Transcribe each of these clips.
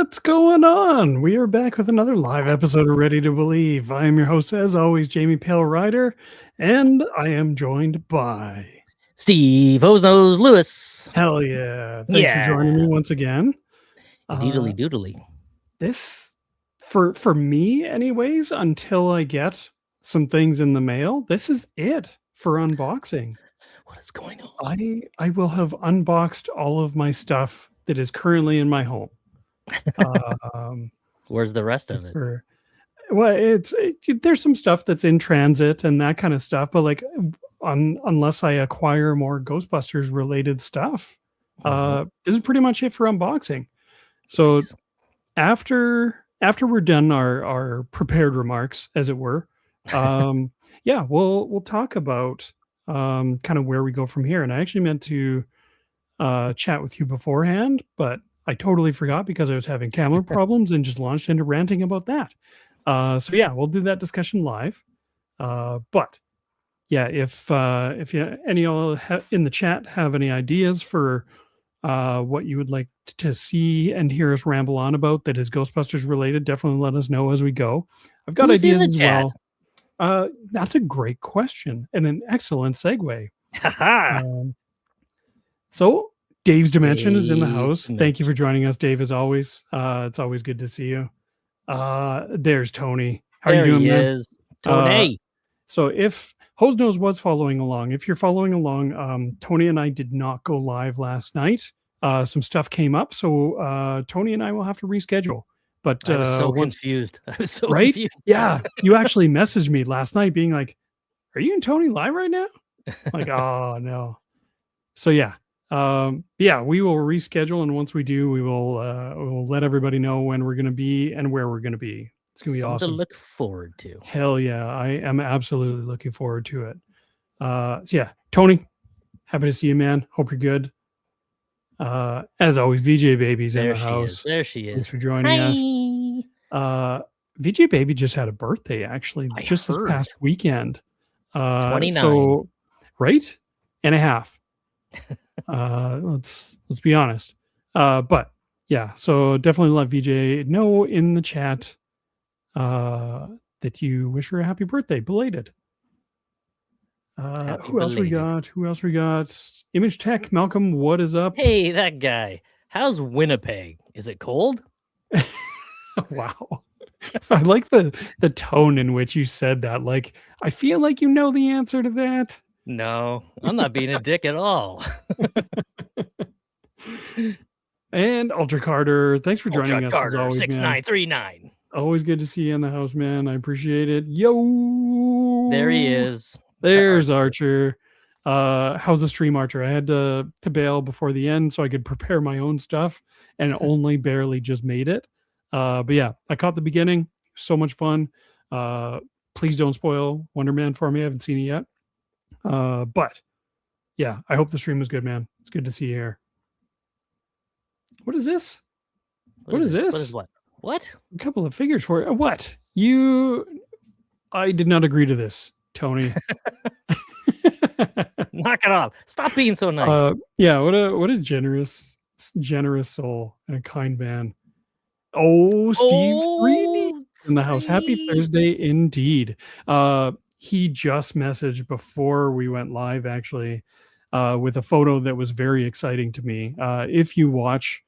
What's going on? We are back with another live episode of Ready to Believe. I am your host, as always, Jamie Pale Rider, and I am joined by Steve Hosenose Lewis. Hell yeah! Thanks for joining me once again. Doodly doodly. This, for me, anyways, until I get some things in the mail, this is it for unboxing. What is going on? I will have unboxed all of my stuff that is currently in my home. Where's the rest of it? Well, there's some stuff that's in transit and that kind of stuff, but like unless I acquire more Ghostbusters related stuff, this is pretty much it for unboxing. So Nice. after we're done our prepared remarks, as it were, yeah, we'll talk about kind of where we go from here. And I actually meant to chat with you beforehand, but I totally forgot because I was having camera problems and just launched into ranting about that. So yeah, we'll do that discussion live. But yeah, if any of you in the chat have any ideas for what you would like to see and hear us ramble on about that is Ghostbusters related, definitely let us know as we go. I've got Who's ideas in the as chat? well. That's a great question and an excellent segue. So Dave's Dimension is in the house. Thank you for joining us, Dave, as always. It's always good to see you. There's Tony. How are you doing, man? Is. Tony. So if Hosenose was following along, if you're following along, Tony and I did not go live last night. Some stuff came up, so Tony and I will have to reschedule. But I was so confused. I was so right? confused. Yeah, you actually messaged me last night being like, are you and Tony live right now? Like, oh no. So yeah. Yeah, we will reschedule, and once we do, we'll let everybody know when we're going to be and where we're going to be. It's going to be Something awesome. to look forward to. Hell yeah, I am absolutely looking forward to it. So yeah, Tony, happy to see you, man. Hope you're good. As always, VJ Baby's in the house. There she is. Thanks for joining us. VJ Baby just had a birthday, actually, this past weekend. 29. So, right? And a half. Let's be honest. But yeah, so definitely let VJ know in the chat that you wish her a happy birthday, belated. Who else we got? Image Tech, Malcolm, what is up? Hey, that guy. How's Winnipeg? Is it cold? Wow. I like the tone in which you said that. Like, I feel like you know the answer to that. No, I'm not being a dick at all. And Ultra Carter, thanks for joining us as always, 6939. Man. Always good to see you in the house, man. I appreciate it. Yo, there he is. There's Archer. How's the stream, Archer? I had to bail before the end so I could prepare my own stuff, and only barely just made it. But yeah, I caught the beginning. So much fun. Please don't spoil Wonder Man for me. I haven't seen it yet. But yeah, I hope the stream was good, man. It's good to see you here. What is this? What is this? What is what? What? A couple of figures for it. What? I did not agree to this, Tony. Knock it off. Stop being so nice. Yeah, what a generous soul and a kind man. Oh, Steve 3D in the house. Happy Thursday indeed. He just messaged before we went live, actually, with a photo that was very exciting to me. If you watch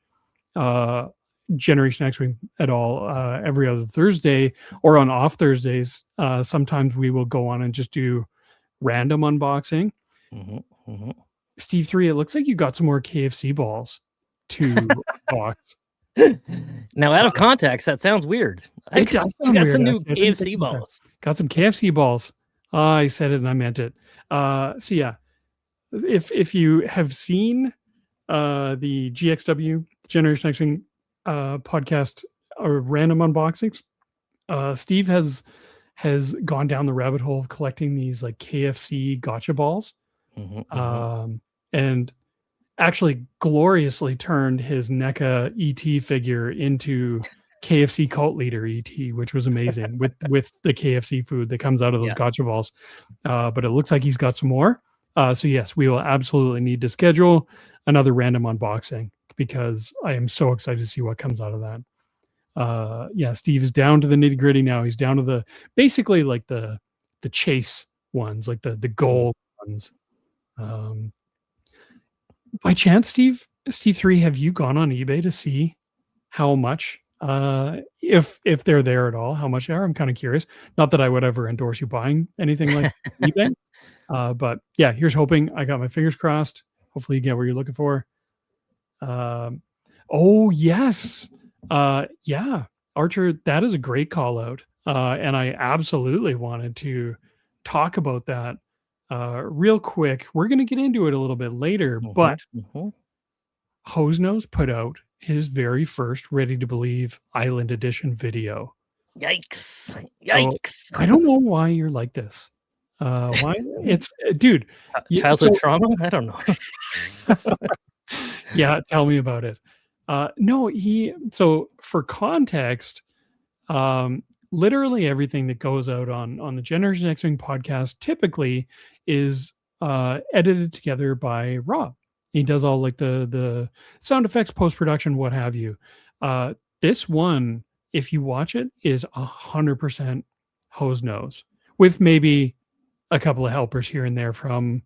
Generation X-Wing at all every other Thursday or on off Thursdays, sometimes we will go on and just do random unboxing. Steve 3, it looks like you got some more KFC balls to box. Now, out of context, that sounds weird. It does sound got weird, some new actually. KFC balls. Got some KFC balls. I said it and I meant it. So yeah, if you have seen the GXW Generation X-Wing podcast or random unboxings, Steve has gone down the rabbit hole of collecting these like KFC gotcha balls, and actually gloriously turned his NECA ET figure into KFC cult leader ET, which was amazing with the KFC food that comes out of those gotcha balls. But it looks like he's got some more. So yes, we will absolutely need to schedule another random unboxing because I am so excited to see what comes out of that. Yeah, Steve is down to the nitty gritty now. He's down to the basically like the chase ones, like the gold ones. By chance, Steve 3, have you gone on eBay to see how much, if they're there at all, how much they are? I'm kind of curious. Not that I would ever endorse you buying anything like eBay, but yeah, here's hoping. I got my fingers crossed. Hopefully, you get what you're looking for. Oh yes, yeah, Archer. That is a great call out, and I absolutely wanted to talk about that real quick. We're going to get into it a little bit later, but Hosenose put out his very first Ready to Believe Island Edition video. Yikes! So, Yikes! I don't know why you're like this. Why it's dude, childhood trauma? I don't know. Yeah, tell me about it. No, so for context, literally everything that goes out on the Generation X-Wing podcast typically is edited together by Rob. He does all like the sound effects, post-production, what have you. This one, if you watch it, is 100% Hosenose, with maybe a couple of helpers here and there from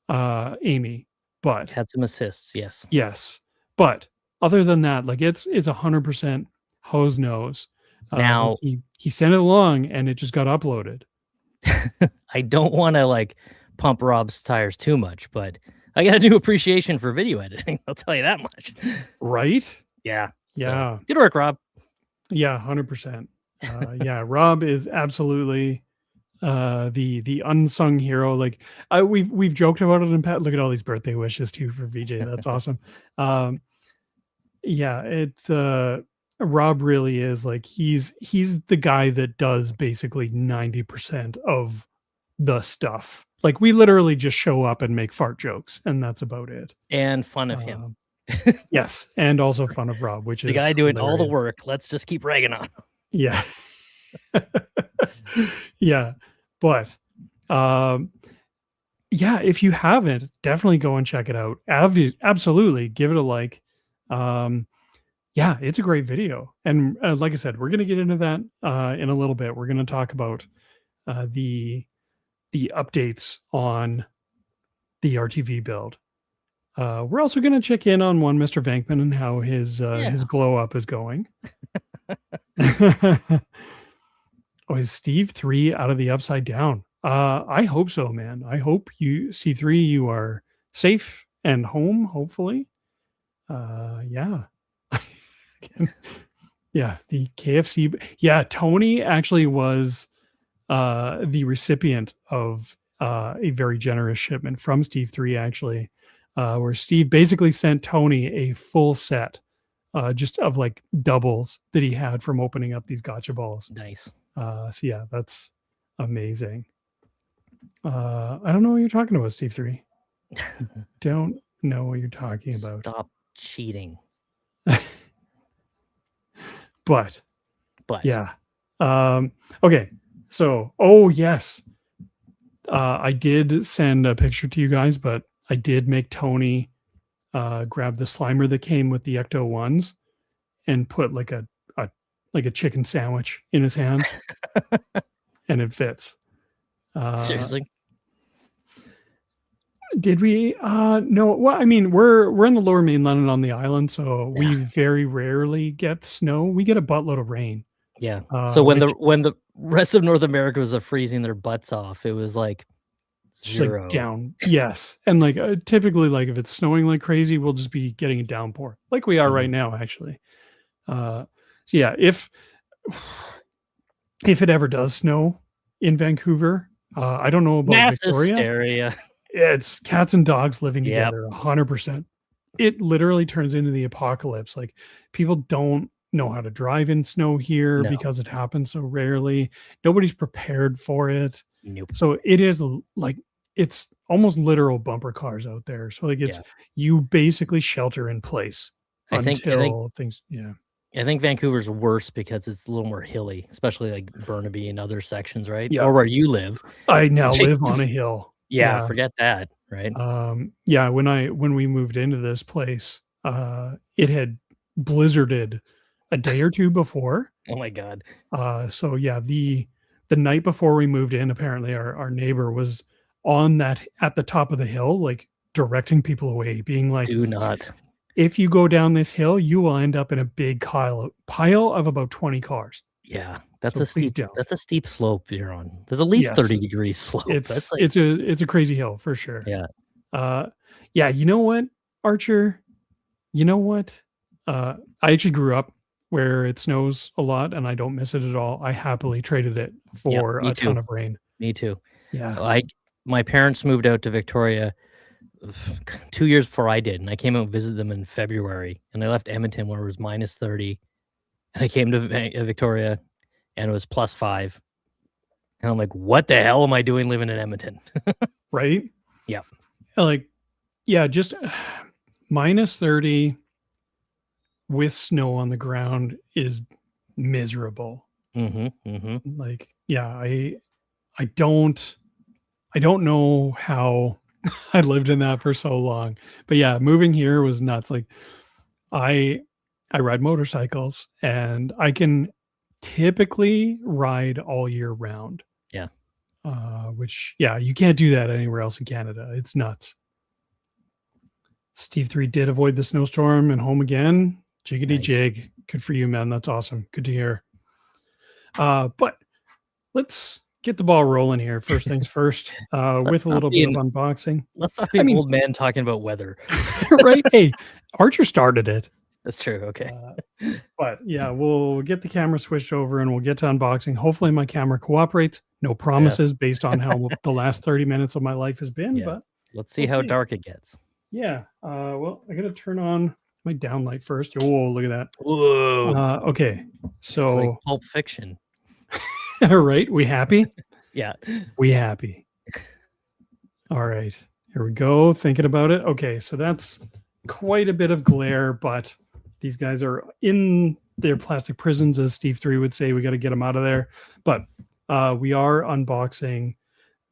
Amy. But had some assists, yes. Yes. But other than that, like it's 100% Hosenose. Now he sent it along and it just got uploaded. I don't want to like pump Rob's tires too much, but I got a new appreciation for video editing. I'll tell you that much. Right? Yeah. Yeah. So, good work, Rob. Yeah, 100%. Yeah, Rob is absolutely the unsung hero. Like we've joked about it in Pat. Look at all these birthday wishes too for VJ. That's awesome. Yeah, Rob really is like he's the guy that does basically 90% of the stuff. Like we literally just show up and make fart jokes, and that's about it. And fun of him. Yes, and also fun of Rob, which the is guy doing hilarious. all the work. Let's just keep ragging on him. Yeah. Yeah. But yeah, if you haven't, definitely go and check it out. Absolutely give it a like. Yeah, it's a great video. And like I said, we're going to get into that in a little bit. We're going to talk about the updates on the RTV build. We're also going to check in on one Mr. Venkman and how his glow up is going. Oh, is Steve 3 out of the upside down? I hope so, man. I hope Steve 3, you are safe and home, hopefully. Yeah. Yeah, the KFC. Yeah, Tony actually was the recipient of a very generous shipment from Steve 3, actually, where Steve basically sent Tony a full set just of like doubles that he had from opening up these gotcha balls. Nice. So yeah, that's amazing. I don't know what you're talking about, Steve 3. Don't know what you're talking about. Stop cheating. But yeah. Okay. So, oh yes. I did send a picture to you guys, but I did make Tony grab the Slimer that came with the Ecto ones and put like a chicken sandwich in his hands, and it fits. Seriously? Did we? No. Well, I mean, we're in the Lower Mainland on the island, so we very rarely get snow. We get a buttload of rain. Yeah. So when the rest of North America was freezing their butts off, it was like 0 like down. Yes, and like typically, like if it's snowing like crazy, we'll just be getting a downpour, like we are right now, actually. So yeah, if it ever does snow in Vancouver, I don't know about mass Victoria. Hysteria. It's cats and dogs living together, 100%. It literally turns into the apocalypse. Like people don't know how to drive in snow here because it happens so rarely. Nobody's prepared for it. Nope. So it is like it's almost literal bumper cars out there. So like it's you basically shelter in place until things. Yeah. I think Vancouver's worse because it's a little more hilly, especially like Burnaby and other sections, right? Yeah. Or where you live. I now live on a hill. Yeah, forget that, right? Yeah, when we moved into this place, it had blizzarded a day or two before. Oh my God. So yeah, the night before we moved in, apparently our neighbor was on that at the top of the hill, like directing people away, being like, Do not. if you go down this hill, you will end up in a big pile of about 20 cars. Yeah, So please don't. that's a steep slope you're on. There's at least Yes, 30 degrees slope. That's like, it's a crazy hill for sure. yeah. Uh, yeah, you know what, Archer? You know what? I actually grew up where it snows a lot and I don't miss it at all. I happily traded it Yep, for me a ton too. of rain. Me too. Yeah. My parents moved out to Victoria 2 years before I did, and I came out and visited them in February, and I left Edmonton where it was -30, and I came to Victoria, and it was +5, and I'm like, "What the hell am I doing living in Edmonton?" Right? Yeah. Like, yeah, just -30 with snow on the ground is miserable. Mhm, mhm. Like, yeah, I don't know how I lived in that for so long. But yeah, moving here was nuts. Like I I ride motorcycles and I can typically ride all year round. Yeah. Which yeah, you can't do that anywhere else in Canada. It's nuts. Steve 3 did avoid the snowstorm and home again. Jiggity Nice. jig. Good for you, man. That's awesome. Good to hear. But let's get the ball rolling here. First things first, Let's with a stop little bit of being unboxing. let's stop be I an mean, old man talking about weather. right? Hey, Archer started it. That's true, okay. But yeah, we'll get the camera switched over and we'll get to unboxing. Hopefully, my camera cooperates. No Yes. promises based on how the last 30 minutes of my life has been, Yeah. but Let's see we'll how see. dark it gets. Yeah. Well, I got to turn on my downlight first. Oh, look at that. Whoa. Okay. It's like So, Pulp Fiction. all right. We happy? Yeah. We happy. All right. Here we go. Thinking about it. Okay. So that's quite a bit of glare, but these guys are in their plastic prisons, as Steve 3 would say. We got to get them out of there. But we are unboxing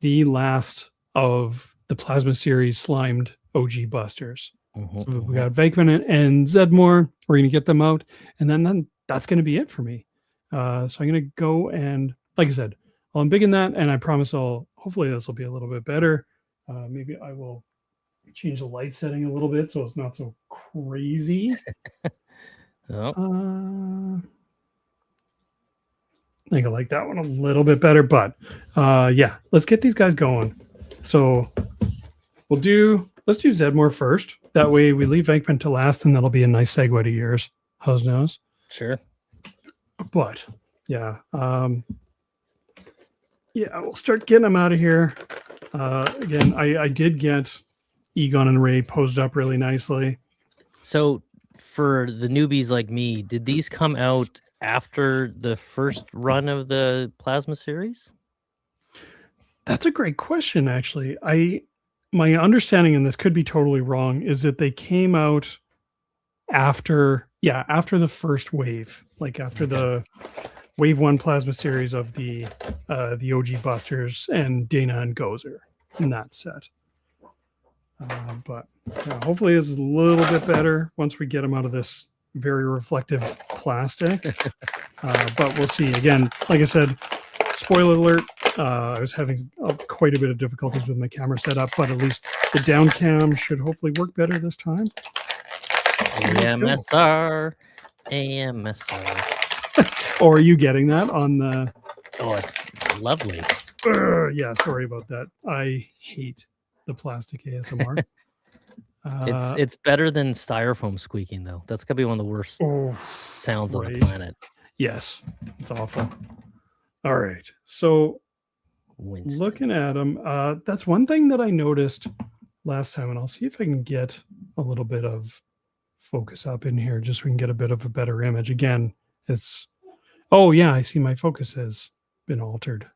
the last of the Plasma Series slimed OG Busters. So we got Venkman and Zedmore. We're going to get them out. And then that's going to be it for me. So I'm going to go and, like I said, I'll unbiggen that. And I promise hopefully this will be a little bit better. Maybe I will change the light setting a little bit so it's not so crazy. Oh. I think I like that one a little bit better, but yeah, let's get these guys going. So let's do Zedmore first. That way we leave Venkman to last, and that'll be a nice segue to yours, Hosenose. Sure. But yeah, yeah, we'll start getting them out of here. Again, I did get Egon and Ray posed up really nicely. So for the newbies like me, did these come out after the first run of the Plasma series? That's a great question, actually. My understanding, and this could be totally wrong, is that they came out after the first wave, like after the Wave 1 Plasma series of the OG Busters and Dana and Gozer in that set. But hopefully it's a little bit better once we get them out of this very reflective plastic. But we'll see. Again, like I said, spoiler alert, I was having quite a bit of difficulties with my camera setup, but at least the down cam should hopefully work better this time. AMSR. Or are you getting that on the... Oh, it's lovely. Yeah, sorry about that. I hate the plastic ASMR. It's better than styrofoam squeaking, though. That's gotta be one of the worst sounds on the planet. Yes, it's awful. All right, so Winston. Looking at them, that's one thing that I noticed last time, and I'll see if I can get a little bit of focus up in here just so we can get a bit of a better image. Again, it's... Oh, yeah, I see my focus has been altered.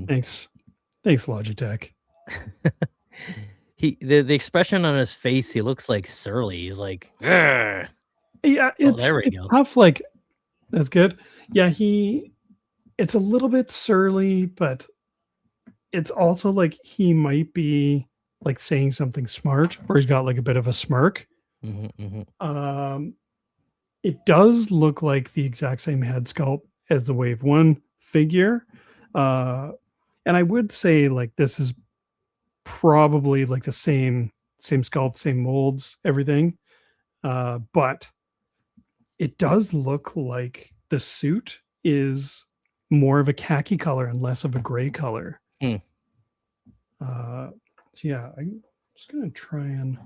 Thanks, Logitech. The expression on his face, he looks like surly. He's like, "Grr." Yeah, it's tough. Like, that's good. Yeah, it's a little bit surly, but it's also like he might be like saying something smart, or he's got like a bit of a smirk. It does look like the exact same head sculpt as the Wave 1 figure. And I would say like this is probably like the same sculpt, same molds, everything. But it does look like the suit is more of a khaki color and less of a gray color. Hmm. So yeah, I'm just gonna try and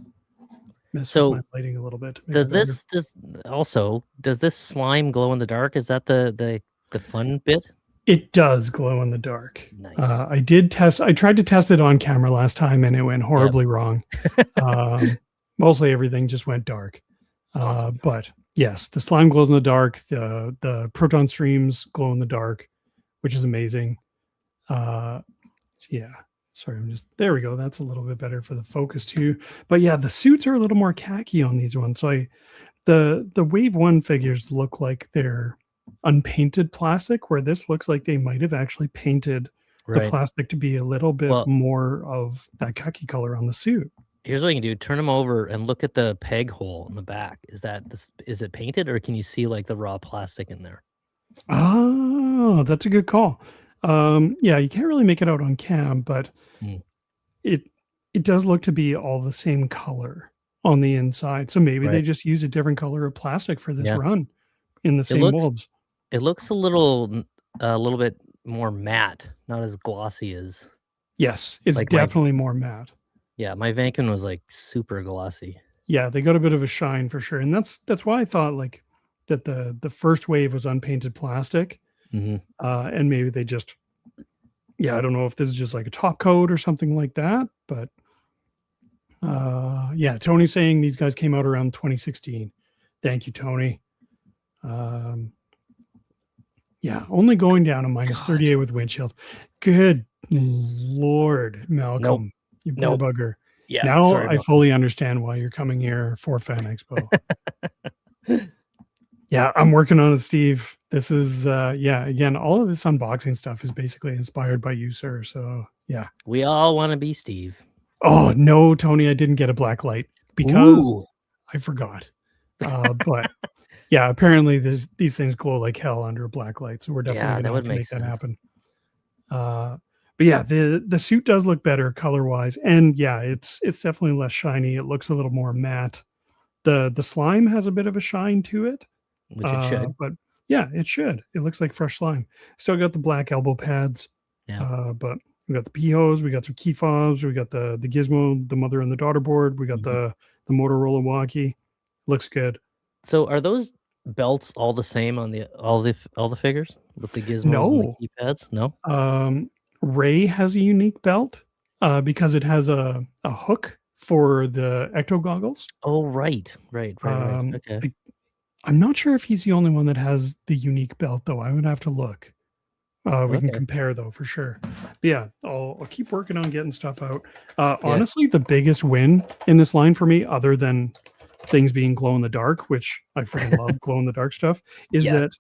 mess with my So lighting a little bit to make does it better. does this slime glow in the dark? Is that the fun bit? It does glow in the dark. Nice. I did test. I tried to test it on camera last time, and it went Yep. horribly wrong. Mostly everything just went dark. Awesome. But yes, the slime glows in the dark. The proton streams glow in the dark, which is amazing. Yeah. Sorry, I'm just there. We go. That's a little bit better for the focus too. But yeah, the suits are a little more khaki on these ones. So the Wave 1 figures look like they're unpainted plastic, where this looks like they might have actually painted the Right. plastic to be a little bit Well, more of that khaki color on the suit. here's what you can do. Turn them over and look at the peg hole in the back. Is it painted or can you see like the raw plastic in there? Oh, that's a good call. Yeah, you can't really make it out on cam, but Hmm. it it does look to be all the same color on the inside. So maybe they Right. just used a different color of plastic for this Yeah. run in the It same looks molds. it looks a little bit more matte, not as glossy as Yes, it's like my definitely more matte. yeah, my Vankin was like super glossy. Yeah, they got a bit of a shine for sure, and that's why I thought like that the first wave was unpainted plastic, Mhm. and maybe they just yeah, I don't know if this is just like a top coat or something like that, but yeah, Tony's saying these guys came out around 2016. Thank you, Tony. Yeah, only going down a minus God. 38 with windshield. Good Lord, Nope. Malcolm, you poor Nope. bugger. Yeah, Now sorry I about fully understand why you're coming here for Fan Expo. Yeah, I'm working on it, Steve. This is yeah, again, all of this unboxing stuff is basically inspired by you, sir. So yeah. We all wanna be Steve. Oh no, Tony, I didn't get a black light because Ooh. I forgot. But yeah, apparently these things glow like hell under a black light, so we're definitely Yeah, that gonna have would to make make that sense. happen. But yeah, the suit does look better color wise, and yeah, it's definitely less shiny. It looks a little more matte. The slime has a bit of a shine to it, Which it should. but yeah, it should. It looks like fresh slime. Still got the black elbow pads, Yeah. but we got the P hose, we got some key fobs, we got the gizmo, the mother and the daughter board, we got Mhm. the Motorola walkie. Looks good. So are those belts all the same on all the figures with the gizmos and the No, keypads? No? um, Ray has a unique belt because it has a hook for the ecto goggles. Oh, right. Right. Um, Okay. I, I'm not sure if he's the only one that has the unique belt, though. I would have to look. We can Okay. compare though for sure. But yeah, I'll keep working on getting stuff out. Yeah. Honestly, the biggest win in this line for me, other than things being glow in the dark, which I freaking love glow in the dark stuff, is Yeah. that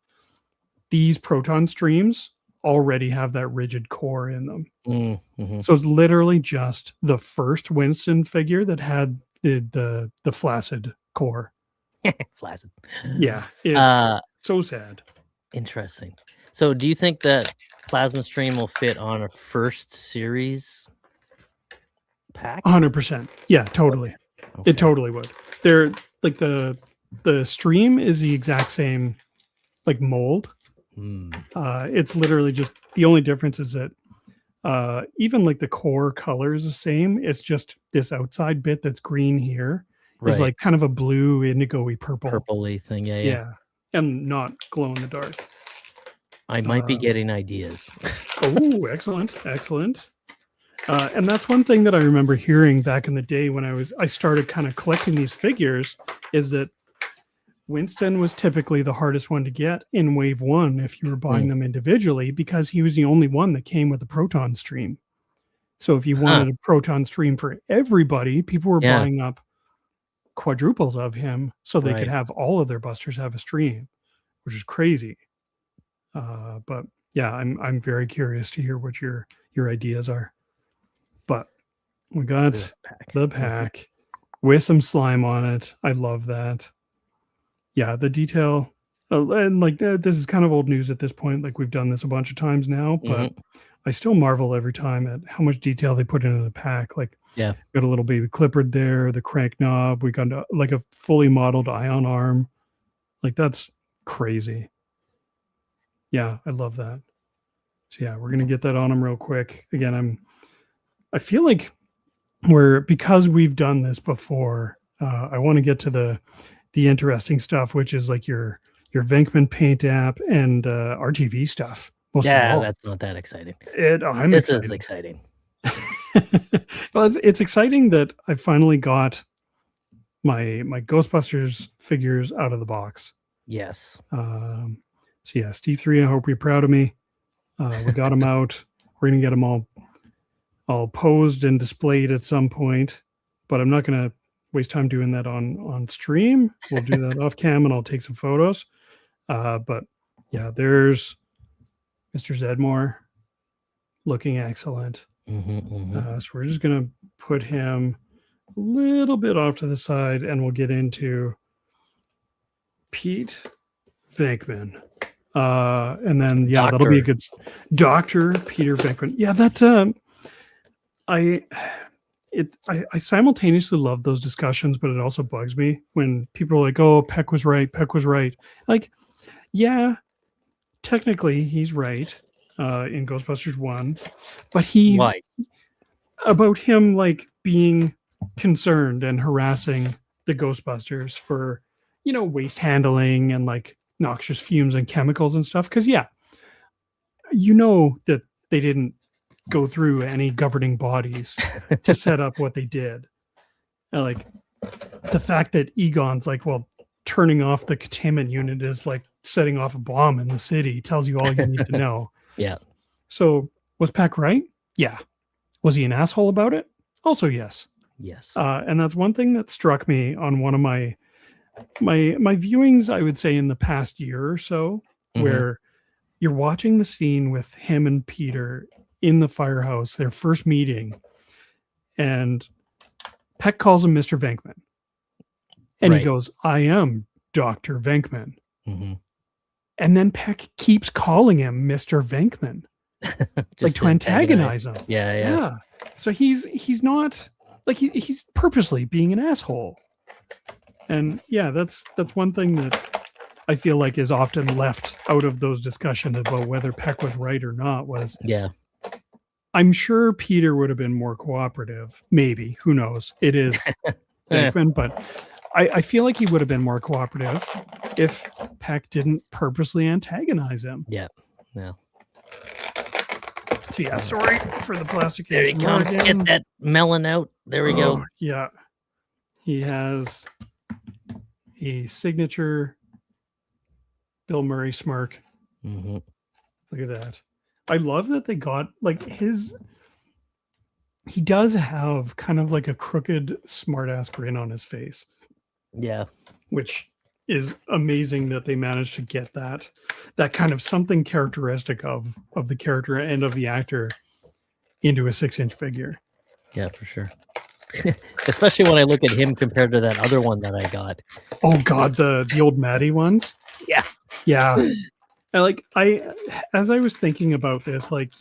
these proton streams already have that rigid core in them. Mhm. So it's literally just the first Winston figure that had the flaccid core. Flaccid. Yeah, it's Uh, so sad. interesting. So do you think that Plasma Stream will fit on a first series pack? 100%. Yeah, totally. It Okay. totally would. They're like the stream is the exact same like mold. Mm, It's literally just the only difference is that even like the core color is the same. It's just this outside bit that's green here is right. like kind of a blue indigo-y purple. Purpley thing. Yeah. Yeah. And not glow in the dark. I might be Uh, getting ideas. oh, excellent. Excellent. And that's one thing that I remember hearing back in the day when I started kind of collecting these figures is that Winston was typically the hardest one to get in Wave 1 if you were buying Mm. them individually because he was the only one that came with a proton stream. So if you Huh. wanted a proton stream for everybody, people were Yeah. buying up quadruples of him so they could Right. have all of their busters have a stream, which is crazy. But yeah, I'm very curious to hear what your ideas are. But we got Pack. the Mhm. pack with some slime on it. I love that. yeah, the detail, and like this is kind of old news at this point. Like we've done this a bunch of times now, but I still marvel every time at how much detail they put into the pack. Like, Yeah. got a little baby clipboard there, the crank knob. We got like a fully modeled ion arm. Like that's crazy. Yeah, I love that. So yeah, we're gonna get that on them real quick. Again, I feel like because we've done this before. I want to get to the interesting stuff, which is like your Venkman Paint app and RTV stuff. Most of Yeah, all, that's not that exciting. I'm This excited. is exciting. Well, it's exciting that I finally got my Ghostbusters figures out of the box. Yes. So yeah, Steve 3, I hope you're proud of me. We got them out. We're gonna get them all posed and displayed at some point, but I'm not gonna waste time doing that on stream. We'll do that off cam, and I'll take some photos. But yeah, there's Mr. Zedmore looking excellent. So we're just gonna put him a little bit off to the side, and we'll get into Pete Venkman. And then yeah, that'll be a good Dr. Peter Venkman. Yeah, that I simultaneously love those discussions, but it also bugs me when people are like, "Oh, Peck was right. Peck was right." Like, yeah, technically he's right in Ghostbusters 1, but he's about him like being concerned and harassing the Ghostbusters for, waste handling and like noxious fumes and chemicals and stuff. Because yeah, that they didn't go through any governing bodies to set up what they did. And like the fact that Egon's like, well, turning off the containment unit is like setting off a bomb in the city tells you all you need to know. Yeah. So was Peck right? Yeah. Was he an asshole about it? Also, yes. Yes. And that's one thing that struck me on one of my viewings, I would say in the past year or so, where you're watching the scene with him and Peter in the firehouse, their first meeting, and Peck calls him Mr. Venkman. And he goes, "I am Dr. Venkman." And then Peck keeps calling him Mr. Venkman. Like to antagonize him. Yeah. So he's not like he's purposely being an asshole. And yeah, that's one thing that I feel like is often left out of those discussions about whether Peck was right or not. Was I'm sure Peter would have been more cooperative. Maybe, who knows? It is Venkman, but I feel like he would have been more cooperative if Peck didn't purposely antagonize him. Yeah. No. So yeah, sorry for the plastic. There he comes. Get that melon out. There we go. Yeah. He has a signature Bill Murray smirk. Look at that. I love that they got like he does have kind of like a crooked smartass grin on his face. Yeah. Which is amazing that they managed to get that kind of something characteristic of the character and of the actor into a 6-inch figure. Yeah, for sure. Especially when I look at him compared to that other one that I got. Oh God, the old Maddie ones. Yeah. As I was thinking about this, like,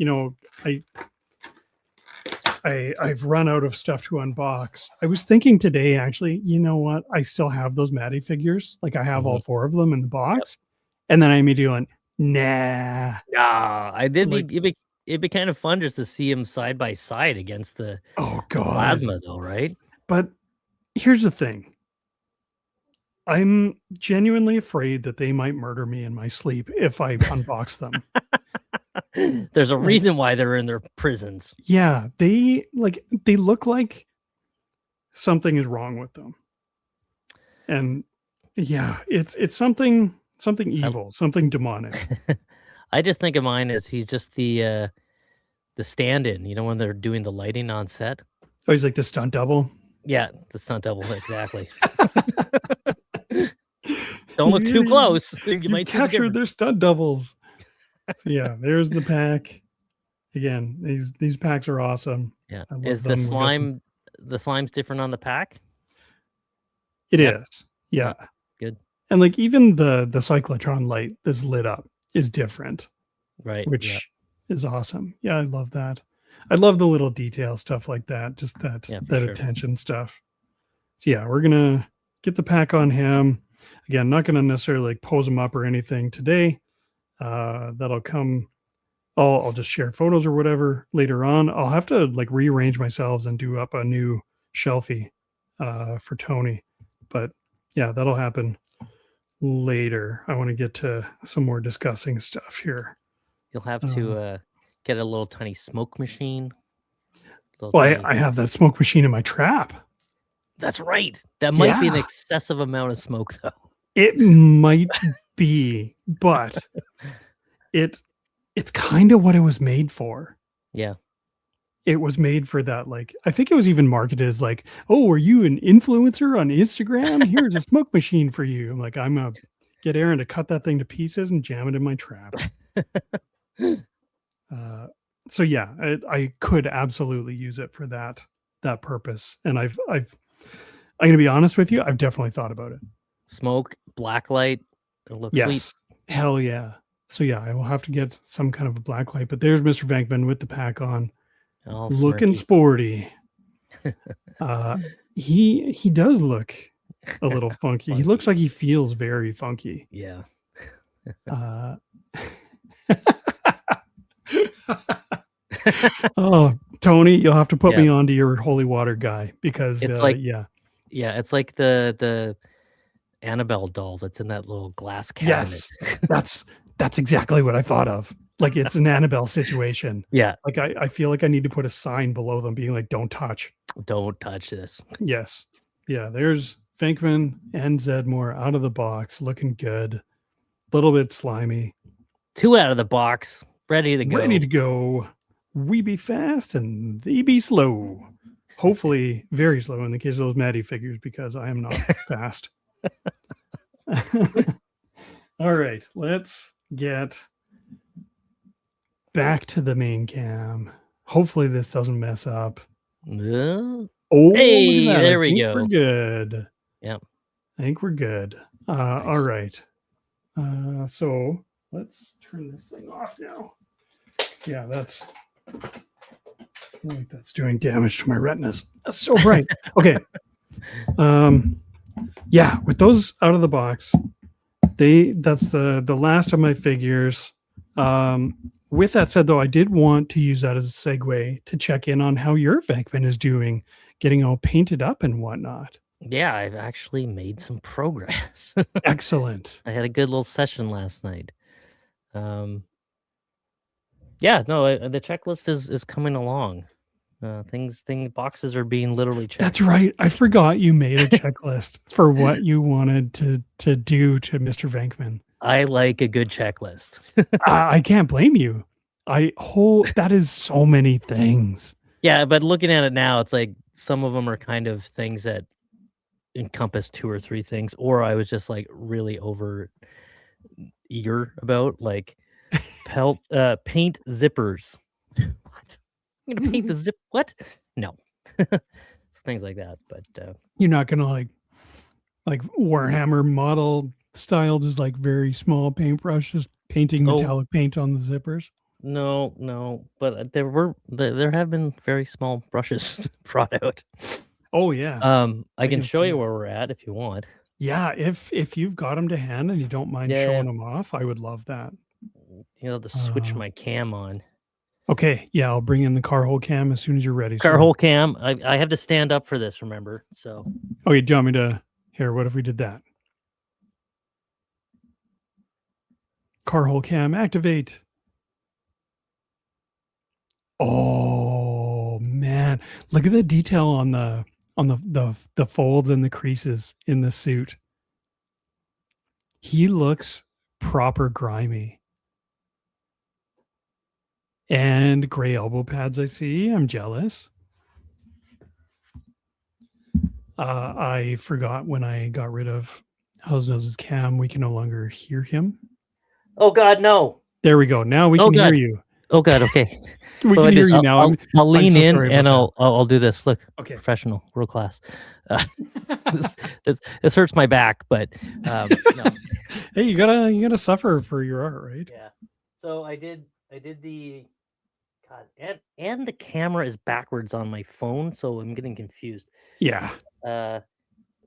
I've run out of stuff to unbox. I was thinking today, actually, you know what? I still have those Maddie figures. Like I have all 4 of them in the box. And then I immediately went, nah. I did. Like, it'd be kind of fun just to see them side by side against the plasma, though, right? But here's the thing. I'm genuinely afraid that they might murder me in my sleep if I unbox them. There's a reason why they're in their prisons. Yeah, they look like something is wrong with them. And yeah, it's something evil, something demonic. I just think of mine as he's just the stand-in, when they're doing the lighting on set. Oh, he's like the stunt double? Yeah, the stunt double, exactly. Don't look too close. You might captured their stunt doubles. So yeah, there's the pack. Again, these packs are awesome. Yeah. Is the slime's different on the pack? It is. Yeah. Good. And like even the cyclotron light that's lit up is different, Right. which is awesome. Yeah, I love that. I love the little detail stuff like that, just that sure. attention stuff. So yeah, we're gonna get the pack on him. Again, not gonna necessarily like pose him up or anything today. That'll come. I'll just share photos or whatever later on. I'll have to like rearrange myself and do up a new shelfie for Tony. But yeah, that'll happen later. I want to get to some more discussing stuff here. You'll have to get a little tiny smoke machine. Well, I have that smoke machine in my trap. That's right. That might be an excessive amount of smoke, though. It might be, but it's kind of what it was made for. Yeah. It was made for that. Like, I think it was even marketed as like, oh, are you an influencer on Instagram? Here's a smoke machine for you. I'm like, I'm going to get Aaron to cut that thing to pieces and jam it in my trap. So yeah, I could absolutely use it for that purpose. And I'm going to be honest with you. I've definitely thought about it. Smoke, blacklight. It looks sweet. Hell yeah. So yeah, I will have to get some kind of a black light, but there's Mr. Venkman with the pack on, looking sporty. He does look a little funky. He looks like he feels very funky. Yeah. Oh, Tony, you'll have to put me onto your holy water guy because it's it's like the Annabelle doll that's in that little glass cabinet. Yes, that's exactly what I thought of. Like it's an Annabelle situation. Yeah. Like I feel like I need to put a sign below them being like, don't touch this. Yes. Yeah. There's Venkman and Zedmore out of the box, looking good. A little bit slimy. 2 out of the box. Ready to go. We be fast and they be slow. Hopefully very slow in the case of those Maddie figures because I am not fast. All right, let's get back to the main cam. Hopefully this doesn't mess up. Oh, hey, there we go. We're good. Yeah, I think we're good. Nice. All right. So let's turn this thing off now. Yeah, I feel like that's doing damage to my retinas. That's so bright. Okay. Yeah, with those out of the box, that's the last of my figures. With that said, though, I did want to use that as a segue to check in on how your Venkman is doing, getting all painted up and whatnot. Yeah, I've actually made some progress. Excellent. I had a good little session last night. Yeah, no, the checklist is coming along. Boxes are being literally checked. That's right. I forgot you made a checklist for what you wanted to do to Mr. Venkman. I like a good checklist. I can't blame you. That is so many things. Yeah, but looking at it now, it's like some of them are kind of things that encompass 2 or 3 things, or I was just like really over eager about like paint zippers. What? I'm gonna paint the zip? What? No. So things like that. But you're not gonna like Warhammer model style, just like very small paintbrushes painting metallic paint on the zippers. No. But there have been very small brushes brought out. Oh yeah. I can show you where we're at if you want. Yeah, if you've got them to hand and you don't mind showing them off, I would love that. You know, to switch my cam on. Okay, yeah, I'll bring in the car hole cam as soon as you're ready. Car hole cam. I have to stand up for this, remember? So. Okay, do you want me to? Here, what if we did that? Car hole cam activate. Oh man, look at the detail on the folds and the creases in the suit. He looks proper grimy. And gray elbow pads, I see. I'm jealous. I forgot when I got rid of Hosenose's cam, we can no longer hear him. Oh, God, no. There we go. Now we can hear you. Oh, God, okay. We So can I hear just you now. I'll I'm lean so in sorry and about I'll do this. Look, Okay. professional, world class. This, this hurts my back, but no. Hey, you gotta suffer for your art, right? Yeah. So I did the God, and the camera is backwards on my phone, so I'm getting confused. Yeah. Uh,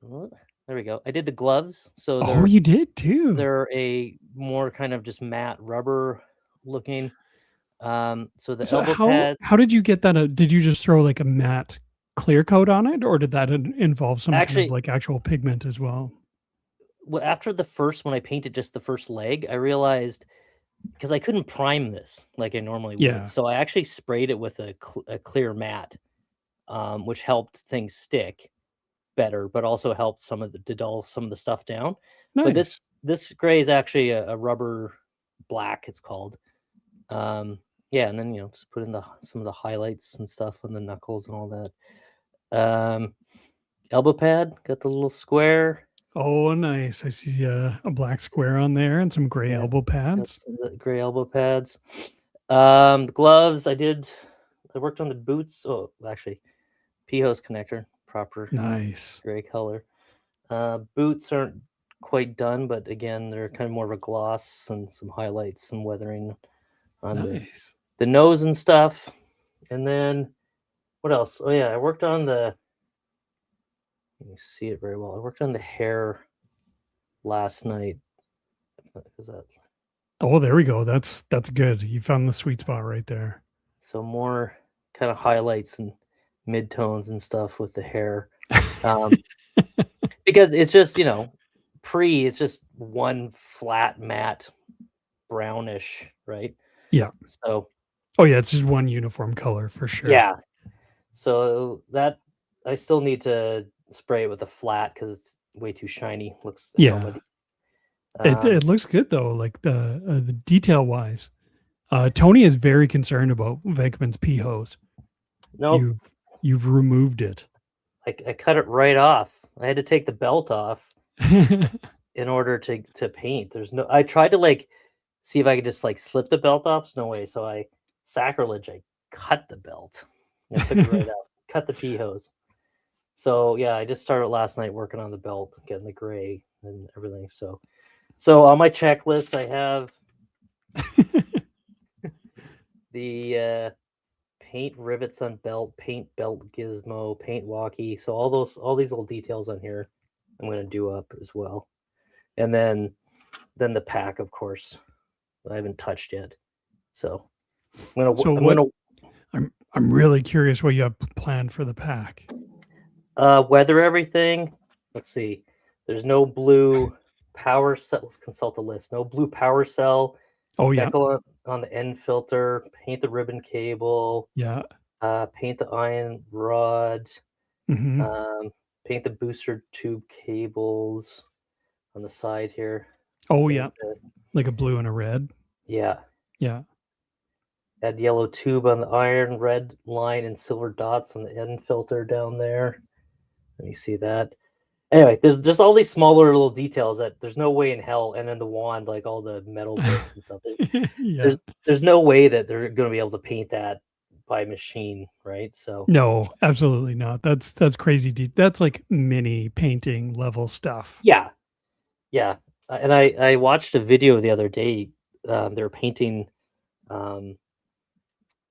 there we go. I did the gloves, so Oh, you did too. they're a more kind of just matte rubber looking. So the So elbow pad. how did you get that? Did you just throw like a matte clear coat on it, or did that involve some kind of Actually, like actual pigment as well? well, after the first, when I painted just the first leg, I realized because I couldn't prime this like I normally would, Yeah. so I actually sprayed it with a clear matte, which helped things stick better, but also helped some of the to dull some of the stuff down. But Nice. this gray is actually a rubber black, it's called. Yeah, and then just put in some of the highlights and stuff on the knuckles and all that. Elbow pad, got the little square. Oh, nice. I see a black square on there and some gray Yeah, elbow got pads. some of the gray elbow pads. The gloves, I worked on the boots. Oh, actually, P-hose connector, proper Nice. gray color. Boots aren't quite done, but again, they're kind of more of a gloss and some highlights, some weathering on Nice. the nose and stuff. And then what else? Oh yeah, I worked on the. Let me see it very well. I worked on the hair last night. Is that Oh, there we go. That's good. You found the sweet spot right there. so more kind of highlights and midtones and stuff with the hair? Because it's just it's just one flat matte brownish, right? Yeah. So Oh yeah, it's just one uniform color for sure. yeah, so that I still need to spray it with a flat because it's way too shiny. Looks Yeah. helmety. It looks good though, like the detail wise. Tony is very concerned about Venkman's P-hose. Nope, You've removed it. I cut it right off. I had to take the belt off in order to paint. I tried to see if I could just slip the belt off. There's no way. So I cut the belt. I took it right off. Cut the P-hose. So yeah, I just started last night working on the belt, getting the gray and everything. So on my checklist, I have the paint rivets on belt, paint belt gizmo, paint walkie. So all these little details on here, I'm gonna do up as well. And then the pack, of course, I haven't touched yet. So I'm really curious what you have planned for the pack. Weather everything. Let's see. There's no blue power cell. Let's consult the list. No blue power cell. Oh yeah. Decal on the end filter. Paint the ribbon cable. Yeah. Paint the iron rod. Mm-hmm. Paint the booster tube cables on the side here. Oh yeah. Like a blue and a red. Yeah. Yeah. Add yellow tube on the iron, red line and silver dots on the end filter down there. Let me see that. Anyway, there's just all these smaller little details that there's no way in hell, and then the wand, like all the metal bits and stuff. Yeah. There's no way that they're going to be able to paint that by machine, right? So No, absolutely not. That's crazy deep. That's like mini painting level stuff. yeah, yeah. And I watched a video the other day. They were painting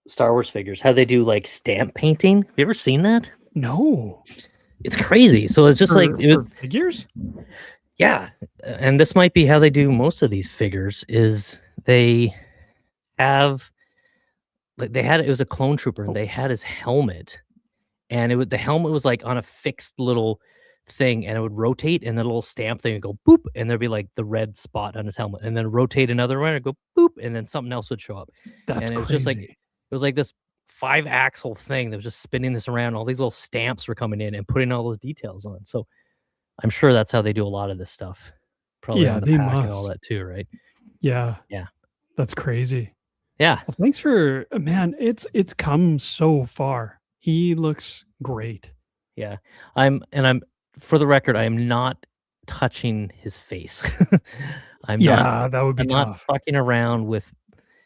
Star Wars figures. How they do like stamp painting. Have you ever seen that? No. It's crazy. So it's just for figures. Yeah, and this might be how they do most of these figures. Is they have it was a clone trooper, and they had his helmet, and the helmet was like on a fixed little thing, and it would rotate, and the little stamp thing would go boop, and there'd be like the red spot on his helmet, and then rotate another one, and go boop, and then something else would show up. That's And it was crazy. just like this 5-axle thing that was just spinning this around. All these little stamps were coming in and putting all those details on. So I'm sure that's how they do a lot of this stuff. Probably on the they pack must. and all that too, right? Yeah. Yeah. That's crazy. Yeah. Well, thanks for man. It's come so far. He looks great. Yeah. I'm for the record, I am not touching his face. That would be I'm tough. not fucking around with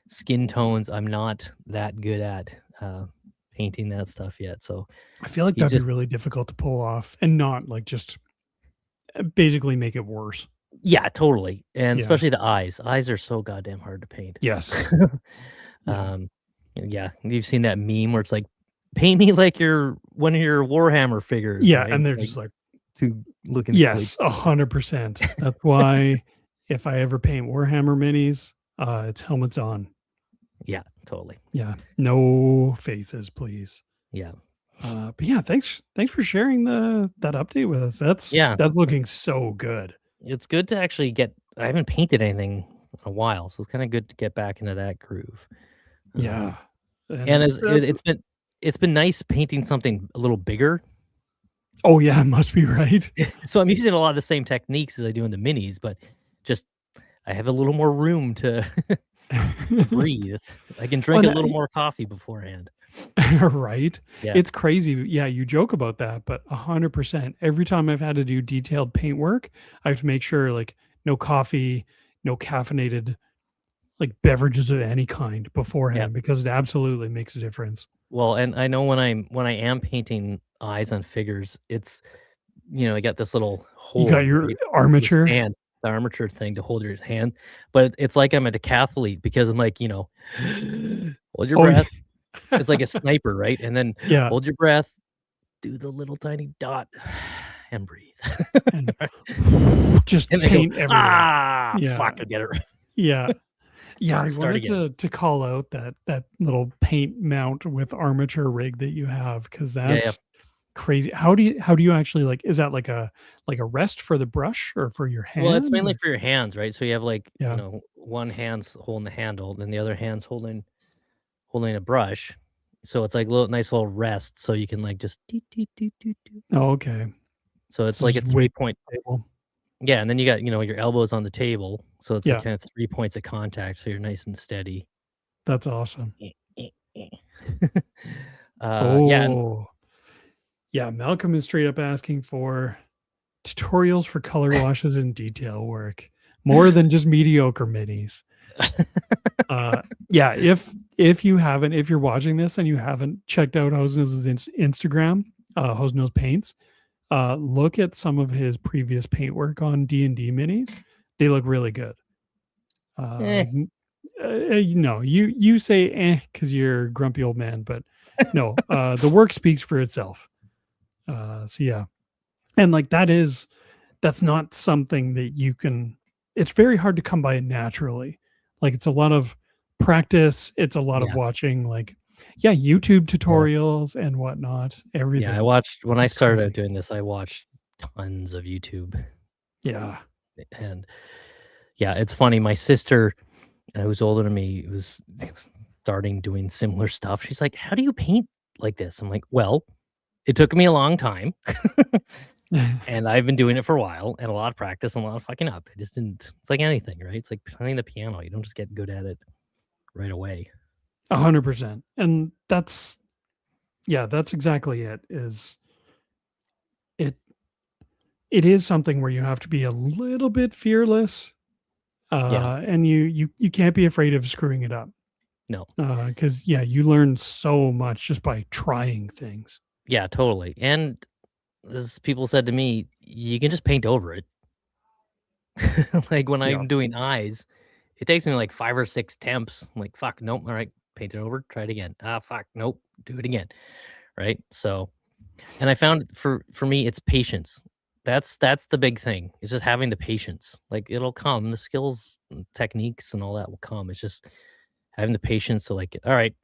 skin tones. I'm not that good at painting that stuff yet. So I feel like he's that'd be just really difficult to pull off and not like just basically make it worse. yeah, totally, and Yeah. especially the eyes. Eyes are so goddamn hard to paint. Yes. Yeah. um, yeah, you've seen that meme where it's like, paint me like you're one of your Warhammer figures, Yeah. right? And they're Like just like, to looking like yes, 100%. That's why if I ever paint Warhammer minis, it's helmets on. yeah, totally. Yeah. No faces, please. Yeah. But yeah, thanks for sharing that update with us. Yeah, That's looking so good. it's good to actually get I haven't painted anything in a while, so it's kinda good to get back into that groove. Yeah. And And it's been nice painting something a little bigger. oh yeah, it must be right. So I'm using a lot of the same techniques as I do in the minis, but just I have a little more room to breathe. I can drink Well, a little more coffee beforehand. right? Yeah. It's crazy. Yeah, you joke about that, but 100%. Every time I've had to do detailed paint work, I have to make sure like no coffee, no caffeinated like beverages of any kind Yeah. beforehand because it absolutely makes a difference. Well, and I know when I am painting eyes on figures, it's I got this little You got hold, your right? The armature. stand, the armature thing to hold your hand, but it's like I'm a decathlete because I'm like, hold your Oh yeah. breath. It's like a sniper, right? And then Yeah. hold your breath, do the little tiny dot, and breathe. And just And then go, paint everywhere. "Ah, Yeah. fuck, I get it right." Yeah. Yeah, I Start wanted again. to call out that little paint mount with armature rig that you have because Yeah, yeah. that's crazy. How do you actually like is that like a rest for the brush or for your Well, it's hand mainly or for your hands, right? So you have, like, yeah. one hand's holding the handle, then the other hand's holding a brush. So it's like a little nice little rest so you can, like, just doot, doot, doot, doot, doot. Oh, okay. So it's So like a just wait 3 point. table. Yeah, and then you got, your elbows on the table, so it's like Yeah, kinda 3 points of contact, so you're nice and steady. that's awesome. Eh, eh, eh. Yeah, and Oh, yeah, Malcolm is straight up asking for tutorials for color washes and detail work, more than just mediocre minis. Yeah, if you haven't, if you're watching this and you haven't checked out Hosenose's Instagram, Hosenose Paints, look at some of his previous paint work on D&D minis. They look really good. eh, Like, you say eh because you're a grumpy old man, but no, the work speaks for itself. So yeah, and like that's not something that you can. It's very hard to come by naturally. Like it's a lot of practice. It's a lot of yeah, watching, like yeah, YouTube well, tutorials and whatnot. yeah, I Everything. watched when I It's started out crazy. doing this, I watched tons of YouTube, Yeah. and yeah, it's funny, my sister, who's older than me, was starting doing similar stuff. She's like, "How do you paint like this?" I'm like, "Well, it took me a long time, and I've been doing it for a while, and a lot of practice and a lot of fucking up. I just didn't it's like anything, right? It's like playing the piano, you don't just get good at it right away." 100%. And that's yeah, that's exactly it. Is it it is something where you have to be a little bit fearless, Yeah, and you can't be afraid of screwing it up, no. because yeah, you learn so much just by trying things. Yeah, totally, and as people said to me, "You can just paint over it." Like, when Yeah. I'm doing eyes, it takes me, like, 5 or 6 attempts. I'm like, "Fuck, nope, alright, paint it over, try it again. Ah, fuck, nope, do it again." Right? So and I found for me, it's patience. That's the big thing, it's just having the patience. Like, it'll come, the skills and techniques and all that will come. It's just having the patience to, like, "Alright,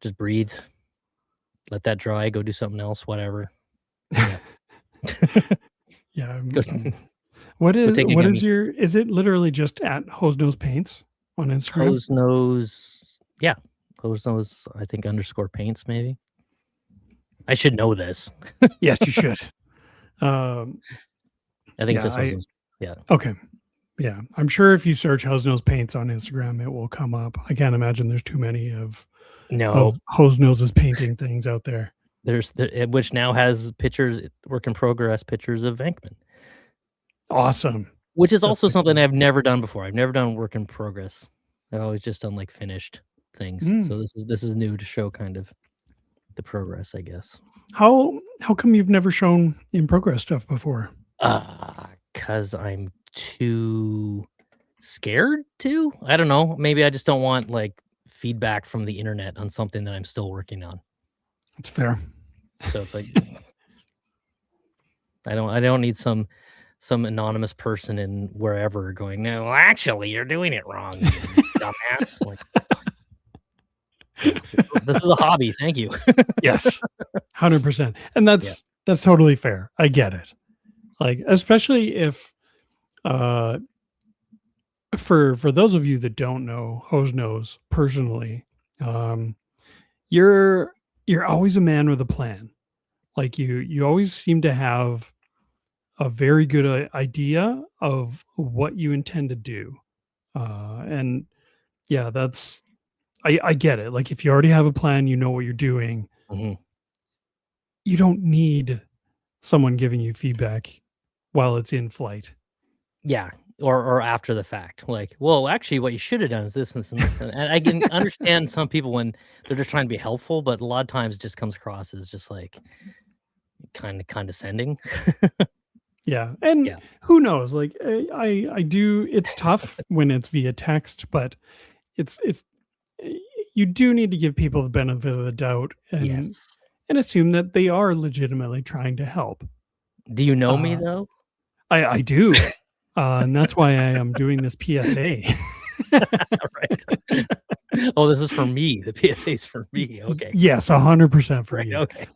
just breathe, let that dry, go do something else, whatever." Yep. Yeah. Go What go is take a what is gummy. your is it literally just at Hosenose Paints on Instagram? Hose nose yeah, hose nose, I think, underscore paints, maybe? I should know this. Yes, you should. Um, I think it's yeah, just hose I nose. Yeah. okay. Yeah, I'm sure if you search Hosenose Paints on Instagram, it will come up. I can't imagine there's too many of No, Hosenoses painting things out there. which now has pictures work in progress pictures of Venkman, Awesome. which is That's also something excellent. I've never done before. I've never done work in progress. I've always just done like finished things. Mm. So this is new to show kind of the progress, I guess. How come you've never shown in progress stuff before? 'Cause I'm too scared to? I don't know. Maybe I just don't want like feedback from the internet on something that I'm still working on. It's fair. So it's like I don't need some anonymous person in wherever going, "No, actually, you're doing it wrong, you dumbass." Like, no, this is a hobby, thank you. Yes, 100%, and Yeah. that's totally fair. I get it. Like, especially if, uh, for those of you that don't know Hosenose personally, um, you're you're always a man with a plan. Like, you always seem to have a very good idea of what you intend to do, and yeah, that's I get it. Like, if you already have a plan, you know what you're doing, Mhm. you don't need someone giving you feedback while it's in flight. Yeah, or after the fact, like, "Well, actually, what you should have done is this and this and this," and I can understand some people when they're just trying to be helpful, but a lot of times it just comes across as just, like, kinda condescending. Yeah, and Yeah. who knows? Like, I do. It's tough when it's via text, but it's eh, you do need to give people the benefit of the doubt Yes. and assume that they are legitimately trying to help. Do you know me, Uh, though? I do, and that's why I am doing this PSA. Right. Oh, this is for me. The PSA is for me. Okay. Yes, 100% for Right, you. okay.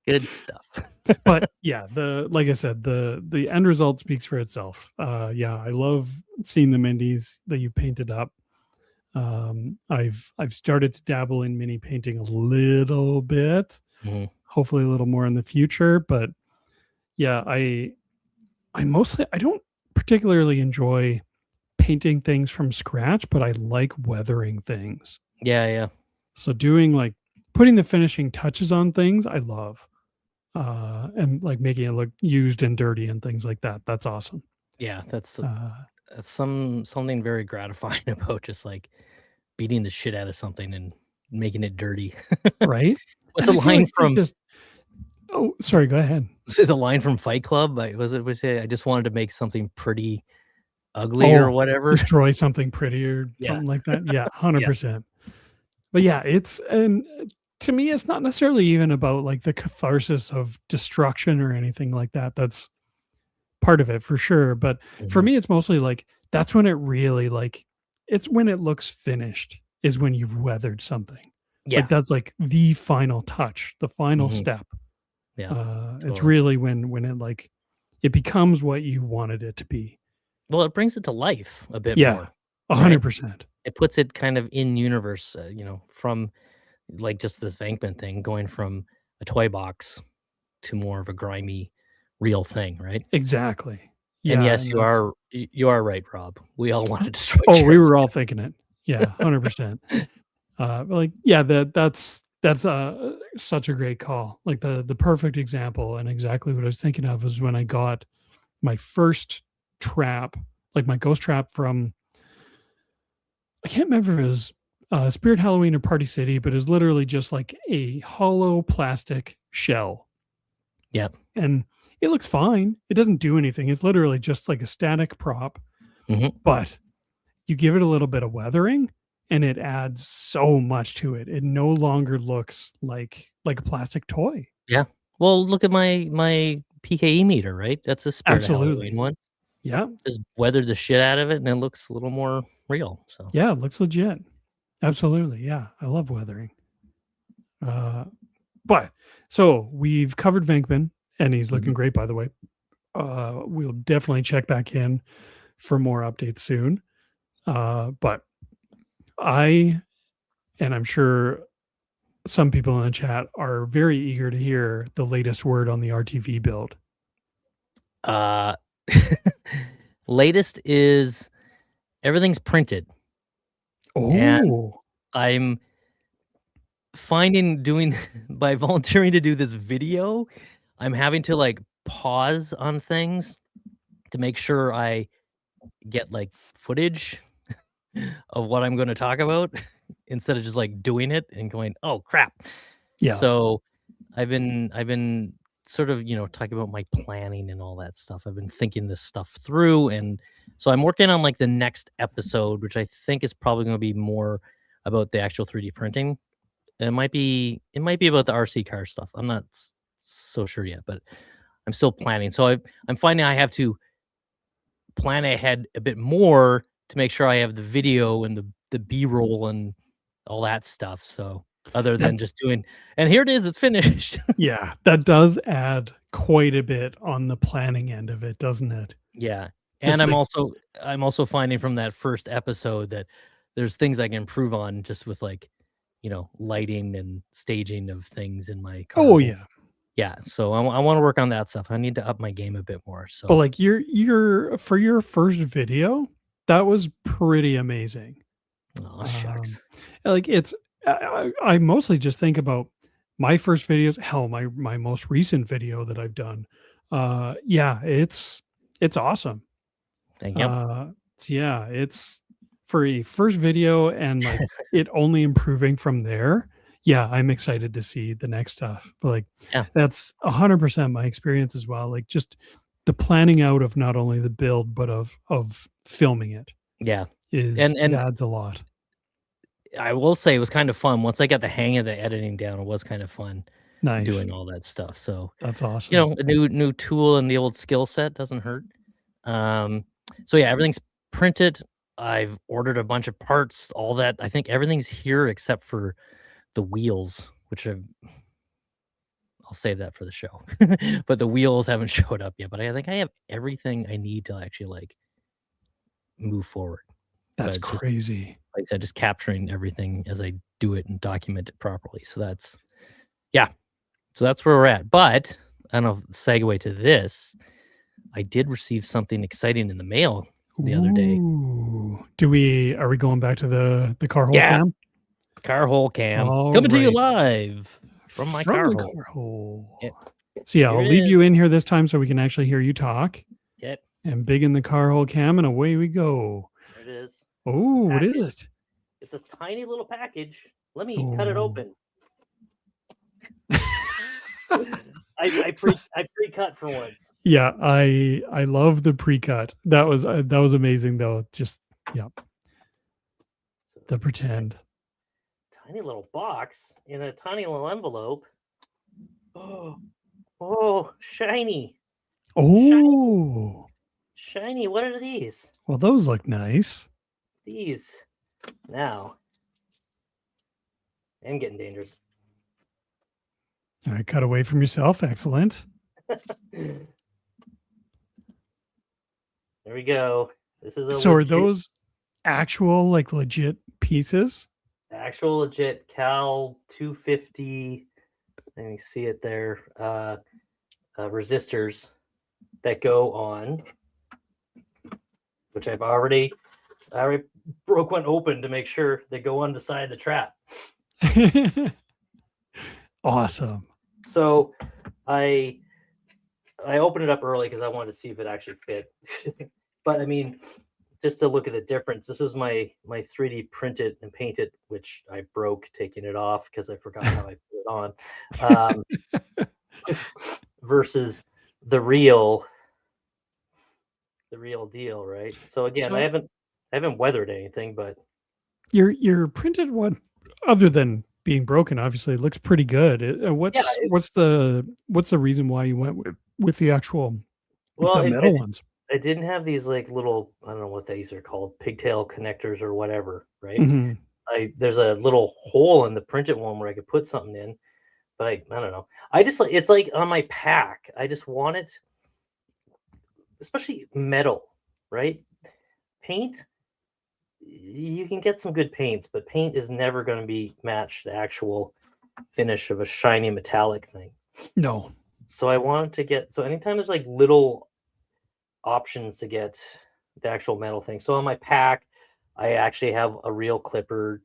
Good stuff. But yeah, the like I said, the end result speaks for itself. Yeah, I love seeing the Mindies that you painted up. I've started to dabble in mini painting a little bit, Mhm. hopefully a little more in the future. But yeah, I don't particularly enjoy painting things from scratch, but I like weathering things. Yeah, yeah. So doing like putting the finishing touches on things, I love. And like making it look used and dirty and things like that. That's awesome. Yeah, Uh, that's something very gratifying about just, like, beating the shit out of something and making it dirty. right? What's And the I feel line like from just oh, sorry, go ahead. say the line from Fight Club? Like, was it, "I just wanted to make something pretty ugly," or Oh, whatever? destroy something pretty or Yeah, something like that. Yeah, yeah. 100%. But yeah, it's and to me, it's not necessarily even about like the catharsis of destruction or anything like that. That's part of it for sure. But for Mhm. me, it's mostly like that's when it really like it's when it looks finished is when you've weathered something. Like Yeah. that's like the final touch, the final Mhm. step. Yeah, It's totally. really when it like it becomes what you wanted it to be. Well, it brings it to life a bit Yeah, more, right? 100%. It puts it kind of in universe, from, like, just this Venkman thing going from a toy box to more of a grimy, real thing, right? Exactly. And Yeah, yes, and that's you are right, Rob. We all want to destroy oh, we Sheriff were all thinking it. Yeah, 100%. But like, yeah, that's such a great call. Like the perfect example and exactly what I was thinking of was when I got my first trap, like my ghost trap from I can't remember if it was Spirit Halloween or Party City, but it's literally just like a hollow plastic shell. Yep. And it looks fine. It doesn't do anything. It's literally just like a static prop, Mhm. but you give it a little bit of weathering and it adds so much to it. It no longer looks like a plastic toy. Yeah. Well, look at my PKE meter, right? That's a Spirit of Halloween Absolutely. one. Yeah. Just weathered the shit out of it, and it looks a little more real, so Yeah, it looks legit. Absolutely. Yeah. I love weathering. Uh but so we've covered Venkman and he's mhm. looking great by the way. We'll definitely check back in for more updates soon. But I and I'm sure some people in the chat are very eager to hear the latest word on the RTV build. Uh, latest is everything's printed, and Oh, I'm finding doing by volunteering to do this video, I'm having to, like, pause on things to make sure I get like footage of what I'm going to talk about instead of just like doing it and going, "Oh crap." Yeah. So I've been sort of, talking about my planning and all that stuff. I've been thinking this stuff through, and so I'm working on like the next episode, which I think is probably going to be more about the actual 3D printing. It might be about the RC car stuff. I'm not so sure yet, but I'm still planning. So I'm finding I have to plan ahead a bit more to make sure I have the video and the B-roll and all that stuff. So other That than just doing, and here it is, it's finished. yeah, that does add quite a bit on the planning end of it, doesn't it? Yeah. And Just like I'm also finding from that first episode that there's things I can improve on just with like, lighting and staging of things in my car oh, home. yeah. Yeah, so I wanna work on that stuff. I need to up my game a bit more, But, so like, your for your first video, that was pretty amazing. aw, Um, shucks. like, it's I mostly just think about my first videos hell, my most recent video that I've done. Yeah, it's awesome. Thank you. Uh, yeah, it's for a first video and, like, it only improving from there. Yeah, I'm excited to see the next stuff. But, like, Yeah, that's 100% my experience as well. Like, just the planning out of not only the build, but of filming it yeah. is it And adds a lot. I will say it was kind of fun. Once I got the hang of the editing down, it was kind of fun Nice. doing all that stuff. So, That's awesome. a new tool and the old skill set doesn't hurt. Um, so yeah, everything's printed. I've ordered a bunch of parts, all that. I think everything's here except for the wheels, which I'll save that for the show. But the wheels haven't showed up yet. But I think I have everything I need to actually like move forward. But That's it's just crazy. like I said, just capturing everything as I do it and document it properly. So yeah. So that's where we're at. But I don't know, segue to this. I did receive something exciting in the mail the other day. Ooh. Are we going back to the car hole Yeah, cam? car hole cam All coming to you right. live from my From car the hole. car hole. Yeah, So, yeah, here I'll it leave is. you in here this time so we can actually hear you talk, Yeah, and big in the car hole cam, and away we go. there it is. The Oh, what is package. it? It's a tiny little package. Let me cut it Oh. open. I pre-cut for once. Yeah, I love the pre-cut. That was amazing though. Just yeah, So the it's a pretend. tiny little box in a tiny little envelope. Oh, oh, shiny, shiny, Oh, shiny. What are these? well, those look nice. These. Now, I'm getting dangerous. All right, cut away from yourself. Excellent. There we go. This is a So are legit, those actual, like, legit pieces? actual legit Cal 250. Let me see it there. Resistors that go on, which I already broke one open to make sure they go on the side of the trap. Awesome. So I opened it up early because I wanted to see if it actually fit. But I mean, just to look at the difference, this is my 3D printed and painted, which I broke taking it off because I forgot how I put it on. Versus the real deal, right? So again, I So haven't weathered anything, but your printed one, other than being broken, obviously it looks pretty good. yeah, What's the reason why you went with the actual well, the metal ones? I didn't have these like little, I don't know what these are called, pigtail connectors or whatever, right? Mhm. There's a little hole in the printed one where I could put something in, but I don't know. I just like, it's like on my pack. I just want it, especially metal, right? Paint, you can get some good paints, but paint is never going to be matched the actual finish of a shiny metallic thing. No. So I wanted to get, so anytime there's like little options to get the actual metal thing. So on my pack, I actually have a real clipper.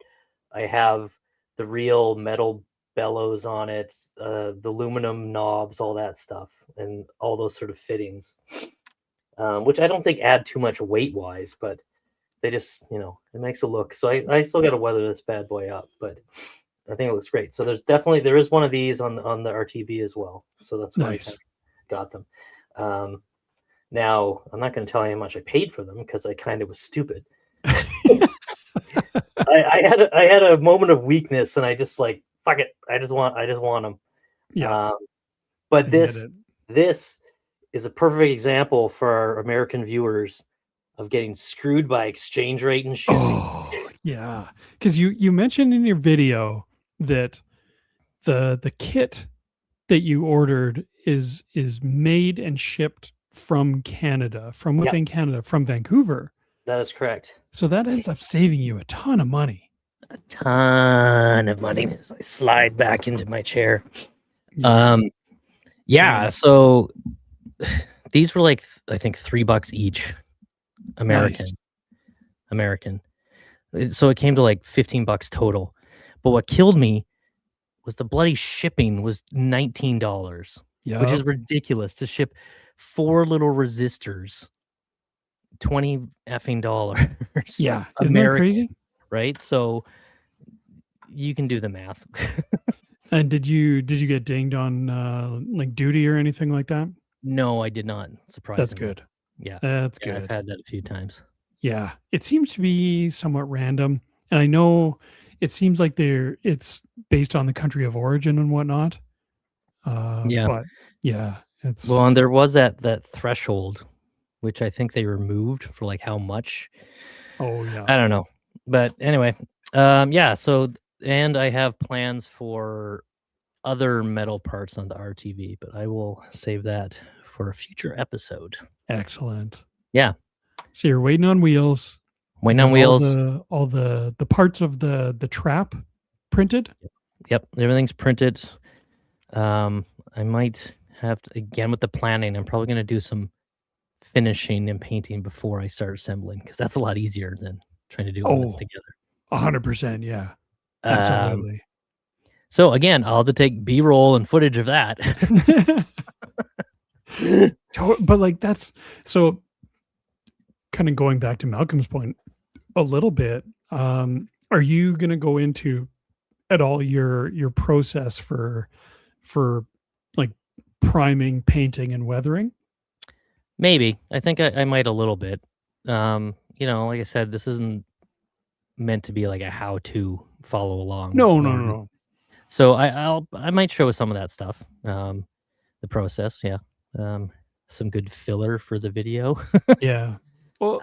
I have the real metal bellows on it, the aluminum knobs, all that stuff, and all those sort of fittings. which I don't think add too much weight wise, but they just, it makes it look. So I still got to weather this bad boy up, but I think it looks great. So there is one of these on the RTV as well. So that's why I kind Nice. of got them. Now I'm not going to tell you how much I paid for them because I kind of was stupid. I had a moment of weakness and I just like, fuck it. I just want them. Yeah. But I get it. this is a perfect example for our American viewers of getting screwed by exchange rate and shipping. Oh, yeah. Because you mentioned in your video that the kit that you ordered is made and shipped from Canada, from Yep, within Canada, from Vancouver. that is correct. So that ends up saving you a ton of money. A ton of money as I slide back into my chair. Yeah. Yeah. So these were like I think $3 each, American. Nice. American. So it came to like $15 total. But what killed me was the bloody shipping was $19, which is Yep. ridiculous to ship 4 little resistors. 20 effing dollars. Yeah. Isn't that American, crazy? right? So you can do the math. And did you get dinged on like duty or anything like that? No, I did not, surprisingly. That's good. Yeah. That's Yeah, I've good. had that a few times. Yeah. It seems to be somewhat random. And I know it seems like it's based on the country of origin and whatnot. Yeah. But yeah, it's Well, and there was that threshold, which I think they removed for like how much. oh yeah. I don't know. But anyway, yeah, so and I have plans for other metal parts on the RTV, but I will save that for a future episode. Excellent. Yeah. So you're waiting on wheels. Waiting You on got wheels. all the parts of the trap printed. Yep, everything's printed. I might have to, again with the planning. I'm probably going to do some finishing and painting before I start assembling because that's a lot easier than trying to do all this Oh, together. 100%. Yeah, Um, absolutely. so again, I'll have to take B-roll and footage of that. But like that's so kind of going back to Malcolm's point a little bit. Are you going to go into at all your process for like priming, painting, and weathering? Maybe I think I might a little bit. Like I said, this isn't meant to be like a how-to follow along. It's No, no, more no, just no. so I might show some of that stuff. The process, yeah. Some good filler for the video. Yeah. Well,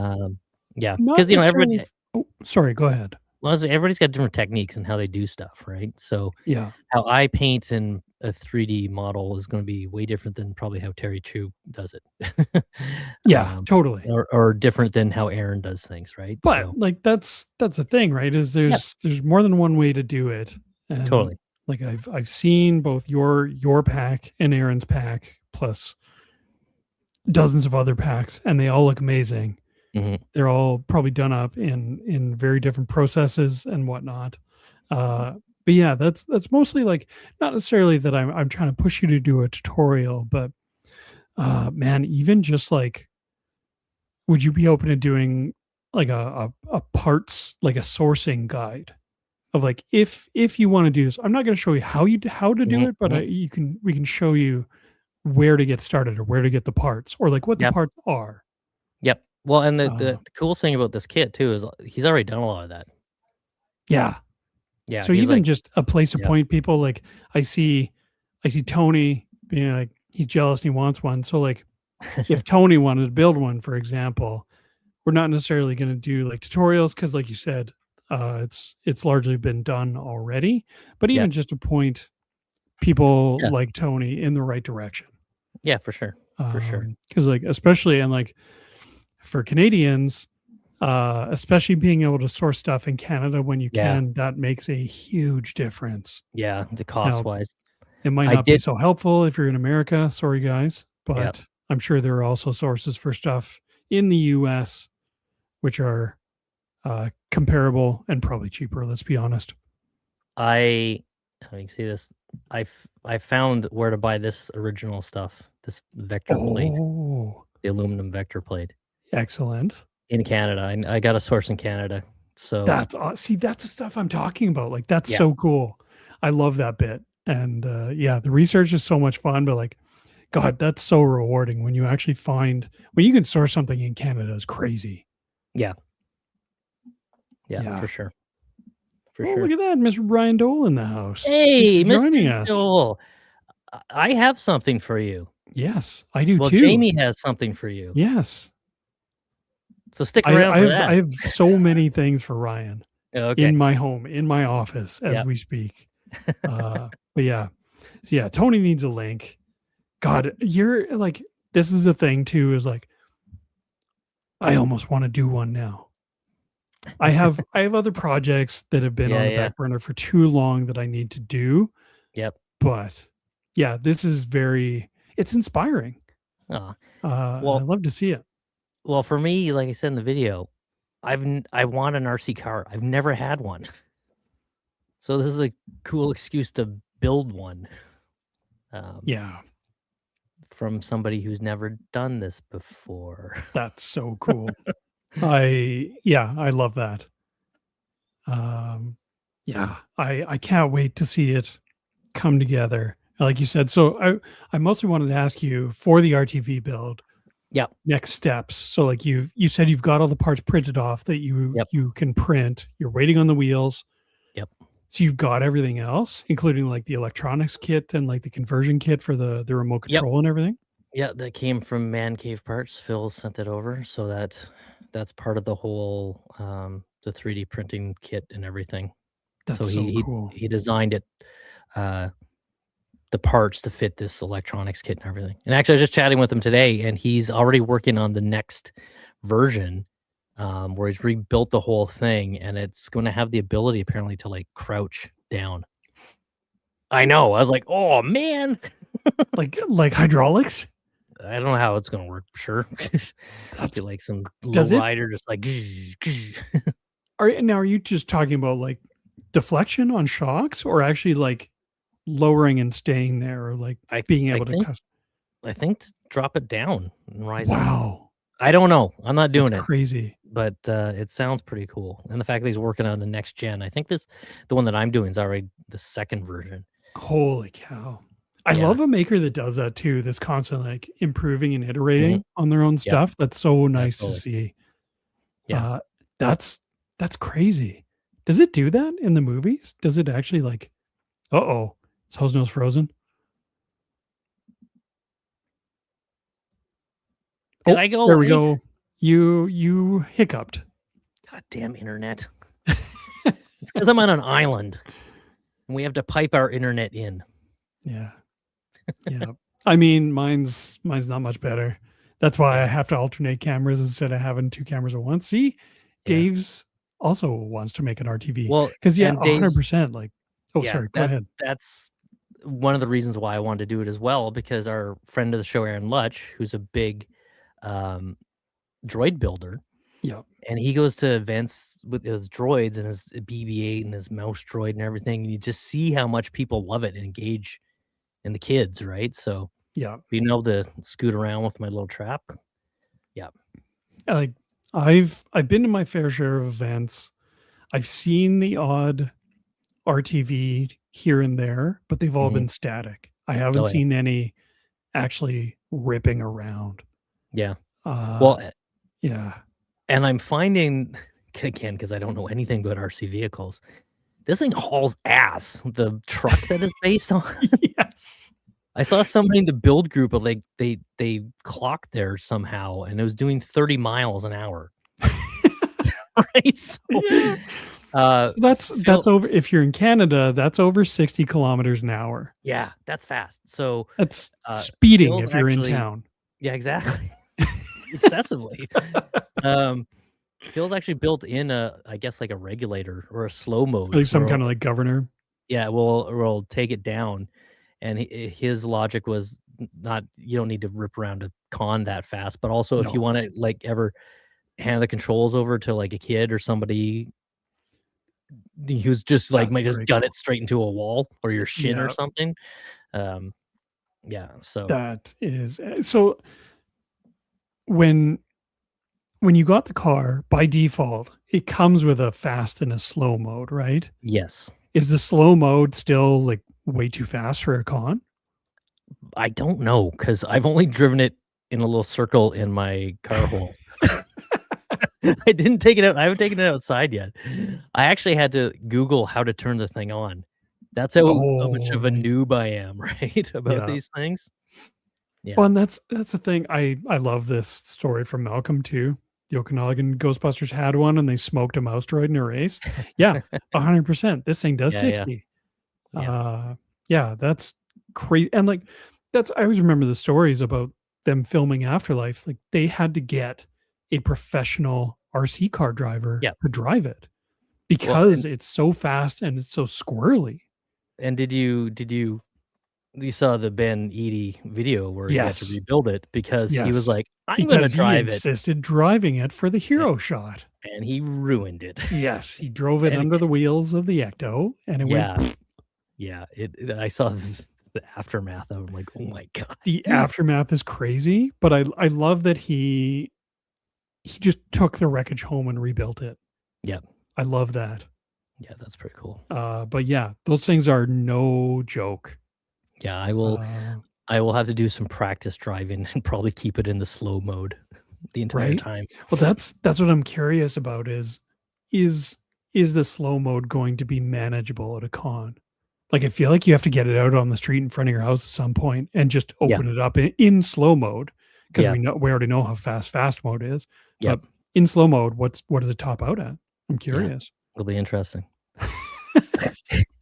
Yeah, not because necessarily. everybody, Oh, sorry. Go ahead. well, everybody's got different techniques and how they do stuff, right? So Yeah. how I paint in a 3D model is going to be way different than probably how Terry Chu does it. Yeah. Totally. Or different than how Aaron does things, right? But So like that's a thing, right? Is yeah, there's more than one way to do it, and totally. like I've seen both your pack and Aaron's pack plus dozens of other packs, and they all look amazing. Hmm. They're all probably done up in very different processes and whatnot. But yeah, that's mostly like not necessarily that I'm trying to push you to do a tutorial, but man, even just like, would you be open to doing like a parts like a sourcing guide of like if you want to do this? I'm not going to show you how to do Hmm. it, but Hmm. we can show you where to get started or where to get the parts or like what the Yep. parts are. Yep. Well, and Uh, the cool thing about this kit too is he's already done a lot of that. yeah. Yeah, So he's even like, just a place to yeah. point people, like I see Tony being like he's jealous and he wants one. So like if Tony wanted to build one, for example, we're not necessarily going to do like tutorials because, like you said, it's largely been done already. But Yeah. even just to point people Yeah. like Tony in the right direction, Yeah, for sure. For sure. because like especially and like for Canadians, especially being able to source stuff in Canada when you Yeah. can, that makes a huge difference. Yeah, the cost Now, wise. it might I not be did. so helpful if you're in America. Sorry, guys, Yeah. but I'm sure there are also sources for stuff in the US which are comparable and probably cheaper. Let's be honest. How you see this? I found where to buy this original stuff, this vector plate. Oh, the aluminum vector plate Excellent. in Canada. I got a source in Canada. So That's see, that's the stuff I'm talking about. Like, that's yeah, so cool. I love that bit. And yeah, the research is so much fun, but like, God, that's so rewarding when you actually find when you can source something in Canada is crazy. yeah, yeah, Yeah. for sure. For Oh, sure. look at that, Mr. Brian Dole in the house. Thanks Hey, for joining Mr. us. Joel, I have something for you. Yes, I do Well, too. Jamie has something for you. Yes. So stick I around I for have I that. have so many things for Ryan Okay. in my home, in my office as Yep. we speak. But yeah. So yeah, Tony needs a link. God, you're like this is the thing too, is like I almost want to do one now. I have other projects that have been on Yeah, the yeah. back burner for too long that I need to do, Yep. but yeah, this is it's inspiring. Aw. I Well, love to see it. for me, like I said in the video, I want an RC car. I've never had one. So this is a cool excuse to build one. Yeah, From somebody who's never done this before. that's so cool. I love that. Um, yeah, I can't wait to see it come together. Like you said, so I mostly wanted to ask you for the RTV build Yep. next steps. So like you said you've got all the parts printed off that Yep. you can print. You're waiting on the wheels. Yep. So you've got everything else, including like the electronics kit and like the conversion kit for the remote Yep. control and everything. Yeah, that came from Man Cave Parts. Phil sent it over, so that's part of the whole the 3D printing kit and everything. So That's so cool. he designed it uh the parts to fit this electronics kit and everything. And actually I was just chatting with him today and he's already working on the next version where he's rebuilt the whole thing and it's going to have the ability apparently to like crouch down. I know. I was like, "Oh man." Like hydraulics? I don't know how it's gonna work, sure. That's Be like some low does it rider just like are you just talking about like deflection on shocks or actually like lowering and staying there or like I being I able to think cus I think to drop it down and rise up. Wow, I don't know. I'm not that's doing it, crazy. but, it sounds pretty cool, and the fact that he's working on the next gen, I think the one that I'm doing is already the 2nd version. Holy cow. I Yeah, love a maker that does that too, that's constantly, like, improving and mhm, iterating on their own yep, stuff. That's so nice to absolutely. see. Yeah. Uh, that's that's crazy. Does it do that in the movies? Does it actually, like uh-oh, is Hosenose frozen? Did Oh, I go there we away? go. You hiccuped. Goddamn internet. It's because 'cause I'm on an island, and we have to pipe our internet in. Yeah. Yeah. I mean, mine's not much better. That's why I Yeah, have to alternate cameras instead of having 2 cameras at once. See, yeah. Dave's also wants to make an RTV Well, because yeah, and Dave's 100%, like oh, yeah, sorry, go ahead. that's one of the reasons why I wanted to do it as well, because our friend of the show, Aaron Lutch, who's a big, um, droid builder, Yeah. and he goes to events with his droids and his BB-8 and his mouse droid and everything, and you just see how much people love it and engage in the kids, right? So, Yeah. being able to scoot around with my little trap, yeah. Like I've been to my fair share of events. I've seen the odd RTV here and there, but they've all Mhm. been static. I haven't Oh, yeah. seen any actually ripping around. Yeah. Uh, Well, yeah. and I'm finding again, because I don't know anything about RC vehicles, this thing hauls ass. The truck that is based on Yes. I saw somebody in the build group, but, like, they clocked there somehow, and it was doing 30 miles an hour, right? So, Yeah. So Phil that's over if you're in Canada, that's over 60 kilometers an hour. yeah, that's fast. So, That's speeding Phil's if you're in actually town. yeah, exactly. Excessively. Um, Phil's actually built in I guess, like, a regulator or a slow mode Like some where kinda like governor. yeah, we'll take it down, and his logic was not you don't need to rip around a con that fast, but also if you No. wanna, like, ever hand the controls over to, like, a kid or somebody who's just, like, That's might just very gun cool. it straight into a wall or your shin or Yeah. something, um, yeah, so That is so when you got the car, by default, it comes with a fast and a slow mode, right? Yes. Is the slow mode still like way too fast for a con? I don't know because I've only driven it in a little circle in my car hole. I didn't take it out. I haven't taken it outside yet. I actually had to Google how to turn the thing on. That's how much Oh, of a nice. noob I am, right? About Yeah. these things. Yeah. Well, and that's the thing. I love this story from Malcolm too. The Okanagan Ghostbusters had one, and they smoked a mouse droid in a race. Yeah, 100%. This thing does Yeah, yeah, 60. yeah. Uh, yeah, that's crazy. And like, that's I always remember the stories about them filming Afterlife. Like, they had to get a professional RC car driver Yeah. to drive it Well, because it's so fast and it's so squirrely. and you saw the Ben Eady video where he had to Yes, rebuild it because he was yes, like, "I'm gonna because he drive it," insisted driving it for the a hero shot. and he ruined it. Yes, he drove it And under the wheels of the Ecto, and it went. yeah, yeah, I saw the aftermath of it, I'm like, "Oh my god." The aftermath is crazy, but I love that he just took the wreckage home and rebuilt it. Yeah, I love that. yeah, that's pretty cool. But yeah, those things are no joke. Yeah, Uh, I will have to do some practice driving and probably keep it in the slow mode the entire right? time. Well, that's what I'm curious about is is the slow mode going to be manageable at a con? Like, I feel like you have to get it out on the street in front of your house at some point and just Yeah, open it up in slow mode because yeah, we already know how fast mode is. But yep, in slow mode, what does it top out at? I'm yeah, curious. it'll be interesting.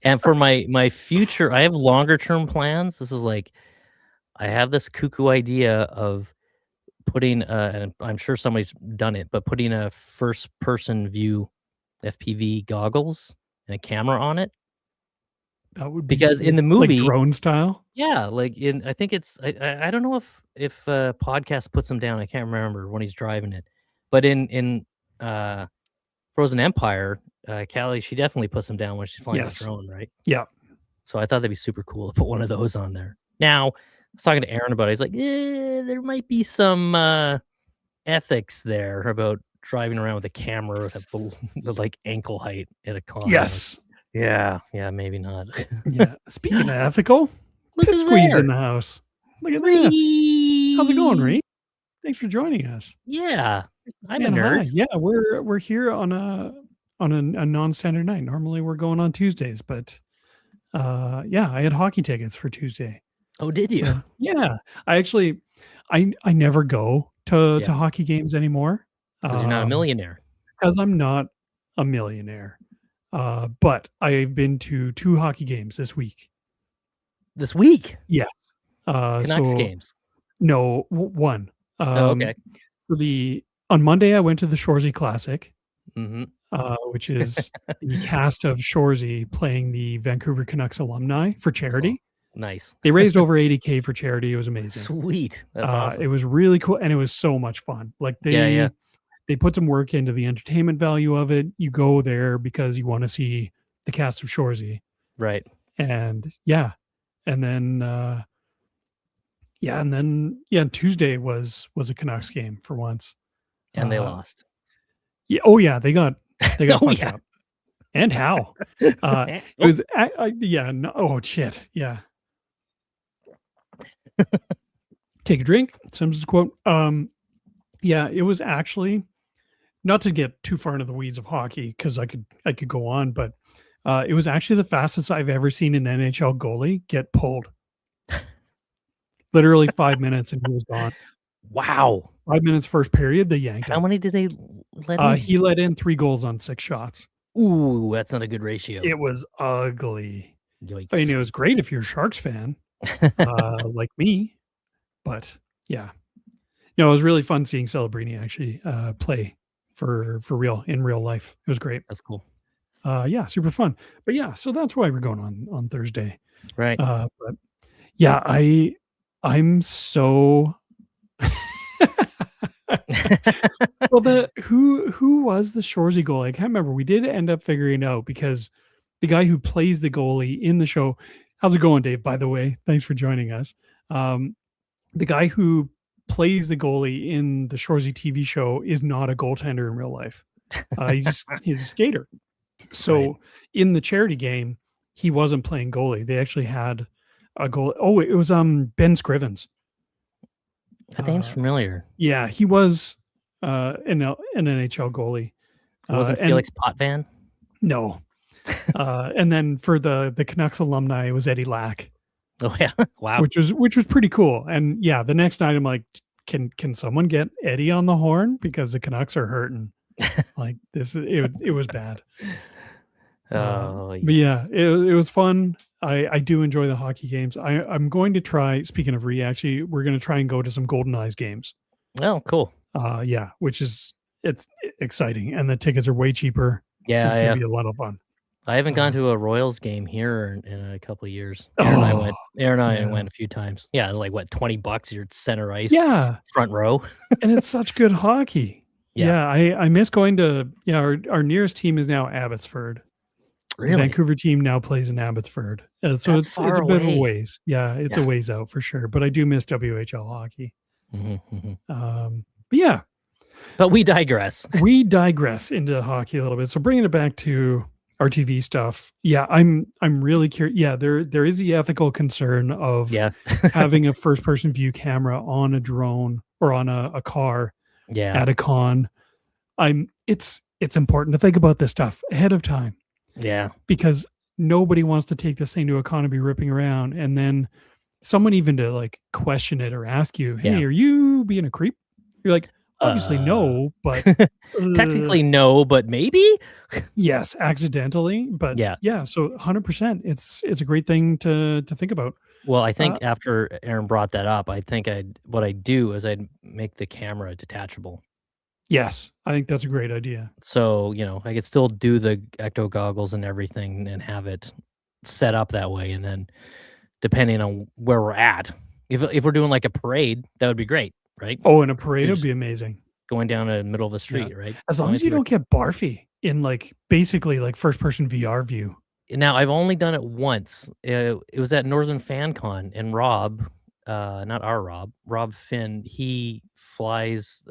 And for my future, I have longer term plans. This is like I have this cuckoo idea of putting, and I'm sure somebody's done it, but putting a first person view FPV goggles and a camera on it. That would be Because in sick. the Like movie, drone style? yeah, like in I think it's I don't know if podcast puts him down. I can't remember when he's driving it, but in uh Frozen Empire, Callie, she definitely puts him down when she's flying the Yes. drone, right? Yeah. So I thought that'd be super cool to put one of those on there. Now, I was talking to Aaron about it. He's like, there might be some ethics there about driving around with a camera at the like ankle height at a con. I'm like, Yes. yeah, yeah, maybe not. Yeah. Speaking of ethical, Look Pip who's Squeeze in there. the house. Look at this. How's it going, Ree! Reed? Thanks for joining us. Yeah, I'm a And hi. nerd. Yeah, we're here on a non-standard night. Normally we're going on Tuesdays, but yeah, I had hockey tickets for Tuesday. Oh, did you? So yeah, I actually I never go to Yeah, hockey games anymore. because you're not a millionaire. Because I'm not a millionaire. But I've been to 2 hockey games this week. This week, Yes. Canucks So games. no, 1. Oh, okay. For the on Monday, I went to the Shoresy Classic, Mhm. which is the cast of Shoresy playing the Vancouver Canucks alumni for Oh, charity. nice. They raised over 80K for charity. It was amazing. Sweet. That's It awesome. was really cool, and it was so much fun. Like, Yeah, yeah. they put some work into the entertainment value of it. You go there because you wanna see the cast of Shoresy, Right. and yeah. And then, Tuesday was a Canucks game for once. And they Uh, lost. yeah, oh, yeah, they got Oh, fucked yeah. up. And how? Eh, It oh, was yeah, no, oh, shit, yeah. Take a drink, Simpsons quote. Yeah, it was actually not to get too far into the weeds of hockey because I could go on, but, it was actually the fastest I've ever seen an NHL goalie get pulled. Literally 5 minutes and he was gone. wow. 5 minutes first period, they yanked How him. many did they let in? He let in 3 goals on 6 shots. Ooh, that's not a good ratio. It was ugly. I mean, Yikes. it was great if you're a Sharks fan, like me, but yeah. No, it was really fun seeing Celebrini actually, play for real in real life. It was great. That's cool. Yeah, super fun. But yeah, so that's why we're going on Thursday. Right. But yeah, I'm so well, who was the Shoresy goalie? I can't remember. We did end up figuring it out because the guy who plays the goalie in the show. How's it going, Dave? By the way, thanks for joining us. The guy who plays the goalie in the Shoresy TV show is not a goaltender in real life. He's a skater. So Right. in the charity game, he wasn't playing goalie. They actually had a goal. Oh, it was Ben Scrivens. That name's familiar. Yeah, he was an NHL goalie. It wasn't and Felix Potvin? no. And then for the Canucks alumni, it was Eddie Lack, Oh yeah. Wow. which was pretty cool. And yeah, the next night I'm like, can someone get Eddie on the horn because the Canucks are hurting? Like it was bad. Oh, But yeah, it was fun. I do enjoy the hockey games. I'm going to try. Speaking of actually, we're going to try and go to some Golden Eyes games. Oh, cool. Yeah, which is it's exciting, and the tickets are way cheaper. Yeah, It's gonna be a lot of fun. I haven't gone to a Royals game here in a couple of years. Aaron and I went a few times. Yeah, it was like what, $20? You're at center ice, Yeah, front row. and it's such good hockey. Yeah. I miss going to. Yeah, our nearest team is now Abbotsford. Really? The Vancouver team now plays in Abbotsford, so it's a bit of a ways. Yeah, it's a ways out for sure. But I do miss WHL hockey. But yeah. But we digress. We digress into hockey a little bit. So bringing it back to RTV stuff. Yeah, I'm really curious. Yeah, there is the ethical concern of having a first person view camera on a drone or on a car at a con. It's important to think about this stuff ahead of time. Yeah. Because nobody wants to take this thing to a con and be ripping around, and then someone even to like question it or ask you, hey, are you being a creep? You're like, obviously no, but technically no, but maybe. Yes, accidentally, but yeah. So 100%, it's a great thing to think about. Well, I think after Aaron brought that up, I think what I'd do is I'd make the camera detachable. Yes, I think that's a great idea. So, I could still do the ecto goggles and everything and have it set up that way. And then depending on where we're at, if we're doing like a parade, that would be great, right? Oh, in a parade would be amazing. Going down the middle of the street, right? As long as you don't get barfy in like basically like first person VR view. Now, I've only done it once. It was at Northern Fan Con, and Rob, not our Rob Finn, he flies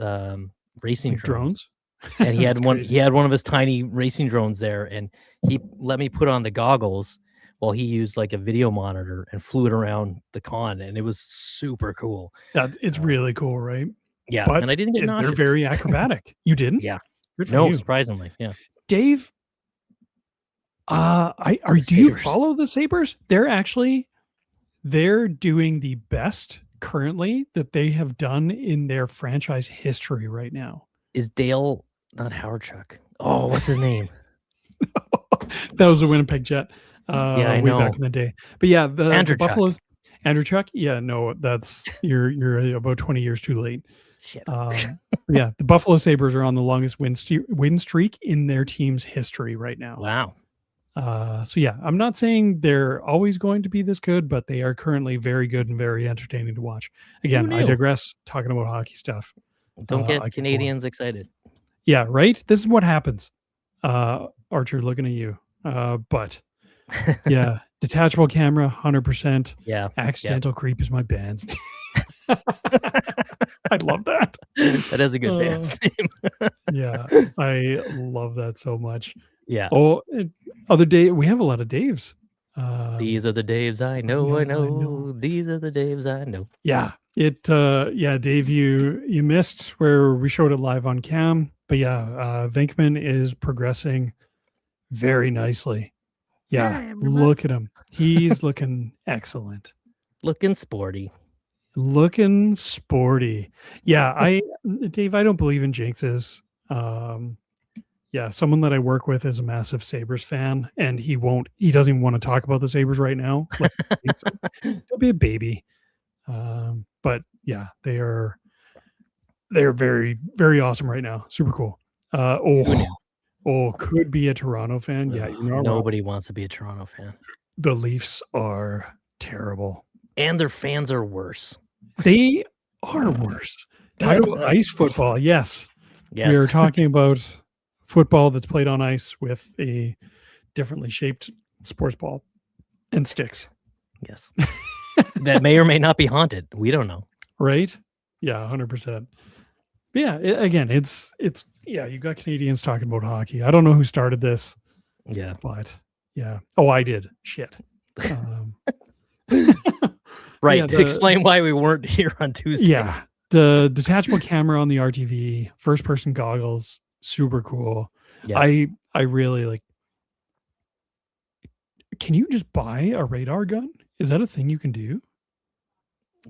racing drones. And he had one. He had one of his tiny racing drones there, and he let me put on the goggles while he used like a video monitor and flew it around the con, and it was super cool. It's really cool, right? Yeah, but and I didn't get nauseous. They're very acrobatic. You didn't? Yeah. No, you. Surprisingly, yeah. Dave, do you follow the Sabres? They're doing the best currently that they have done in their franchise history right now. Is Dale not Howard Chuck? Oh, what's his name? That was the Winnipeg Jet. I way know. back in the day. But yeah, the Buffaloes. Chuck. Andrew Chuck? Yeah, no, that's you're about 20 years too late. Shit. Yeah, the Buffalo Sabres are on the longest win streak in their team's history right now. Wow. So yeah, I'm not saying they're always going to be this good, but they are currently very good and very entertaining to watch. Again, I digress talking about hockey stuff. Don't get Canadians excited. Yeah, right? This is what happens. Archer, looking at you. But yeah, detachable camera, 100%. Yeah. Accidental Creep is my band's name. I love that. That is a good band's name. Yeah, I love that so much. Yeah. Oh, other day we have a lot of Daves. These are the Daves I know. These are the Daves I know. Yeah. Dave, you missed where we showed it live on cam, but yeah, Venkman is progressing very nicely. Yeah, look at him. He's looking excellent. Looking sporty. Yeah, Dave, I don't believe in jinxes. Yeah, someone that I work with is a massive Sabres fan, and he doesn't even want to talk about the Sabres right now. Like, he'll be a baby. But yeah, they're very, very awesome right now. Super cool. Could be a Toronto fan. Yeah, nobody wants to be a Toronto fan. The Leafs are terrible. And their fans are worse. They are worse. Title ice football, yes. We are talking about football that's played on ice with a differently shaped sports ball and sticks. Yes. That may or may not be haunted. We don't know. Right? Yeah, 100%. Yeah, again, it's yeah, you got Canadians talking about hockey. I don't know who started this, Yeah. but yeah. Oh, I did. Shit. Um, Right. yeah, Explain why we weren't here on Tuesday. yeah, the detachable camera on the RTV, first person goggles, super cool. Yeah. I really like. Can you just buy a radar gun? Is that a thing you can do?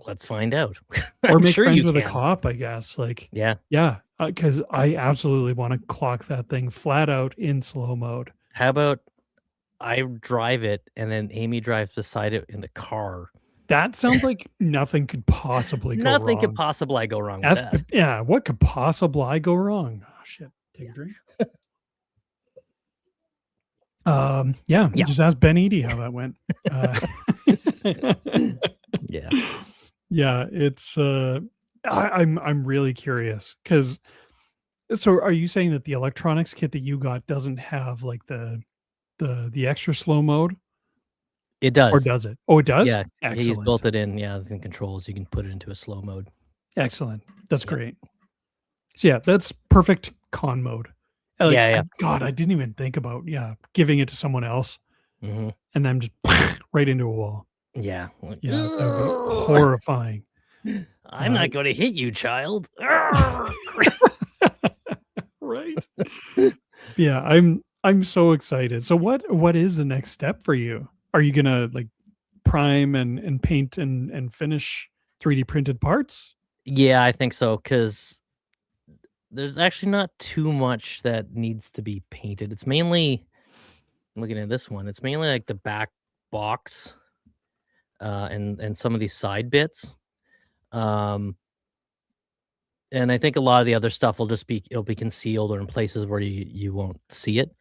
Let's find out. Or I'm make sure you friends with a can. cop, I guess. Like, Yeah. yeah, because I absolutely want to clock that thing flat out in slow mode. How about I drive it and then Amy drives beside it in the car? That sounds like nothing could possibly go Nothing could wrong. possibly go wrong with that. Yeah, what could possibly go wrong? Oh, shit, take a drink. Yeah, Yeah. just ask Ben Eady how that went. Yeah. Yeah, it's I'm really curious because so are you saying that the electronics kit that you got doesn't have like the extra slow mode, It or does. does it? Oh, it does? Yeah. He's Excellent. built it in. Yeah, the controls. You can put it into a slow mode. Excellent. That's Yep. great. So yeah, that's perfect con mode. Like, Yeah. God, I didn't even think about giving it to someone else Mm-hmm. and then just right into a wall. Yeah. Yeah, that would be horrifying. I'm not going to hit you, child. Right. Yeah, I'm so excited. So what is the next step for you? Are you gonna like prime and paint and finish 3D printed parts? Yeah, I think so, because there's actually not too much that needs to be painted. It's mainly, looking at this one, it's mainly like the back box, and some of these side bits. Um, and I think a lot of the other stuff will just be, it'll be concealed or in places where you won't see it.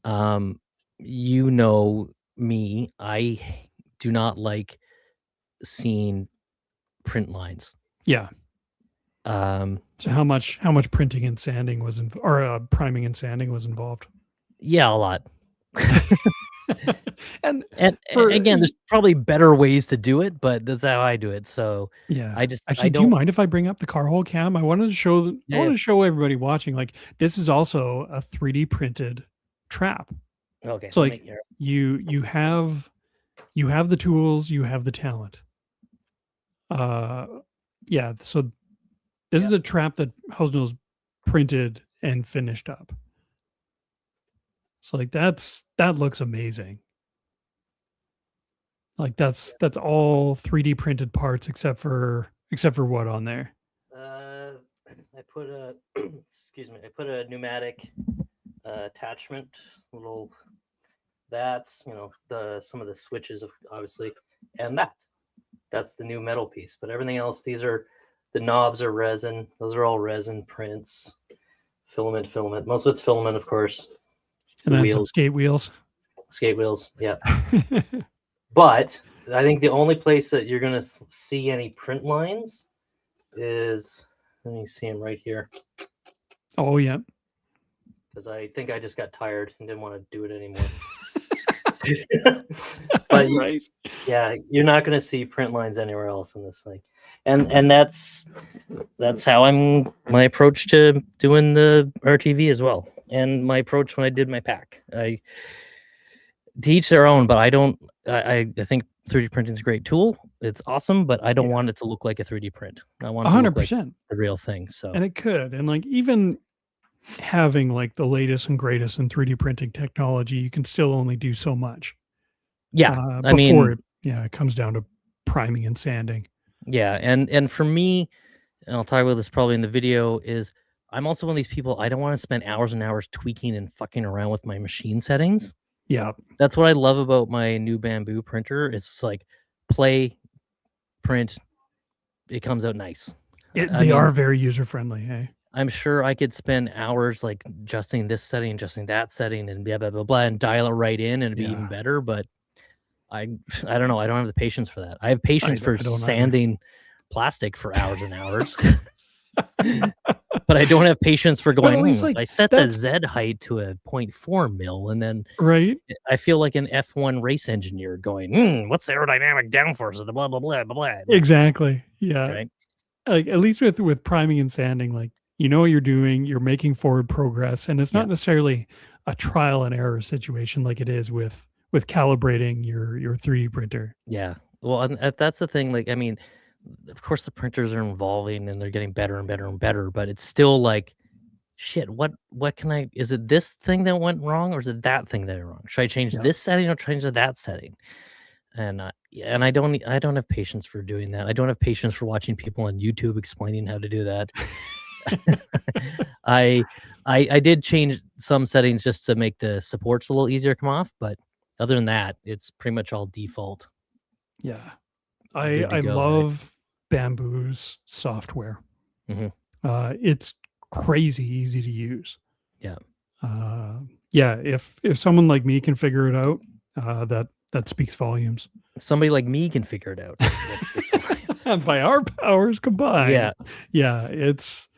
Um, you know me, I do not like seeing print lines. Yeah. Um, So how much printing and sanding was priming and sanding was involved? yeah, a lot. And And for again, there's probably better ways to do it, but that's how I do it. So yeah. I Actually, do you don't. mind if I bring up the car hole cam? I wanted to show I Yeah, wanted yeah. to show everybody watching like this is also a 3D printed trap. Okay, So let me like hear. you have the tools, you have the talent. Uh yeah, so this Yeah. is a trap that Hosenose printed and finished up. So like that looks amazing. Like that's all 3D printed parts except for what on there? I put a excuse me. I put a pneumatic attachment. Little that's some of the switches obviously, and that's the new metal piece. But everything else, these are the knobs are resin. Those are all resin prints. Filament. Most of it's filament, of course. And The then some wheels, skate wheels. skate wheels. Yeah. But I think the only place that you're gonna see any print lines is, let me see them right here, Oh yeah. because I think I just got tired and didn't want to do it anymore. But Right. yeah, you're not gonna see print lines anywhere else in this thing, and that's how my approach to doing the RTV as well, and my approach when I did my pack. I To each their own, but I don't. I think 3D printing is a great tool. It's awesome, but I don't Yeah. want it to look like a 3D print. I want it to look like 100%. the real thing. So And it could. And like even having like the latest and greatest in 3D printing technology, you can still only do so much. yeah, I Before mean, it comes down to priming and sanding. yeah, and for me, and I'll talk about this probably in the video, is I'm also one of these people, I don't want to spend hours and hours tweaking and fucking around with my machine settings. Yeah. That's what I love about my new Bamboo printer. It's like play, print, it comes out nice. I They mean, are very user friendly, hey. I'm sure I could spend hours like adjusting this setting, adjusting that setting, and blah blah blah blah, and dial it right in, and it'd be even Yeah. better. But I I don't know. I don't have the patience for that. I have patience for I don't either. sanding plastic for hours and hours, but I don't have patience for But going. at least If like I set the that's Z height to a 0.4 mil, and then right. I feel like an F1 race engineer going, what's the aerodynamic downforce of the blah blah blah blah blah, Exactly. Yeah. right? like at least with priming and sanding, like you know what you're doing, you're making forward progress, and it's Yeah. not necessarily a trial and error situation like it is with calibrating your 3D printer. Yeah. Well, and that's the thing. Like, I mean, of course, the printers are evolving and they're getting better and better and better, but it's still like, shit. What can I? Is it this thing that went wrong, or is it that thing that went wrong? Should I change Yeah. this setting or change that setting? And yeah, and I don't have patience for doing that. I don't have patience for watching people on YouTube explaining how to do that. I I did change some settings just to make the supports a little easier to come off, but other than that, it's pretty much all default. Yeah. Good to I go, right? love Bamboo's software. Mhm. It's crazy easy to use. Yeah. Uh, yeah, if someone like me can figure it out, that speaks volumes. Somebody like me can figure it out. That speaks volumes. By our powers combined. Yeah, Yeah, it's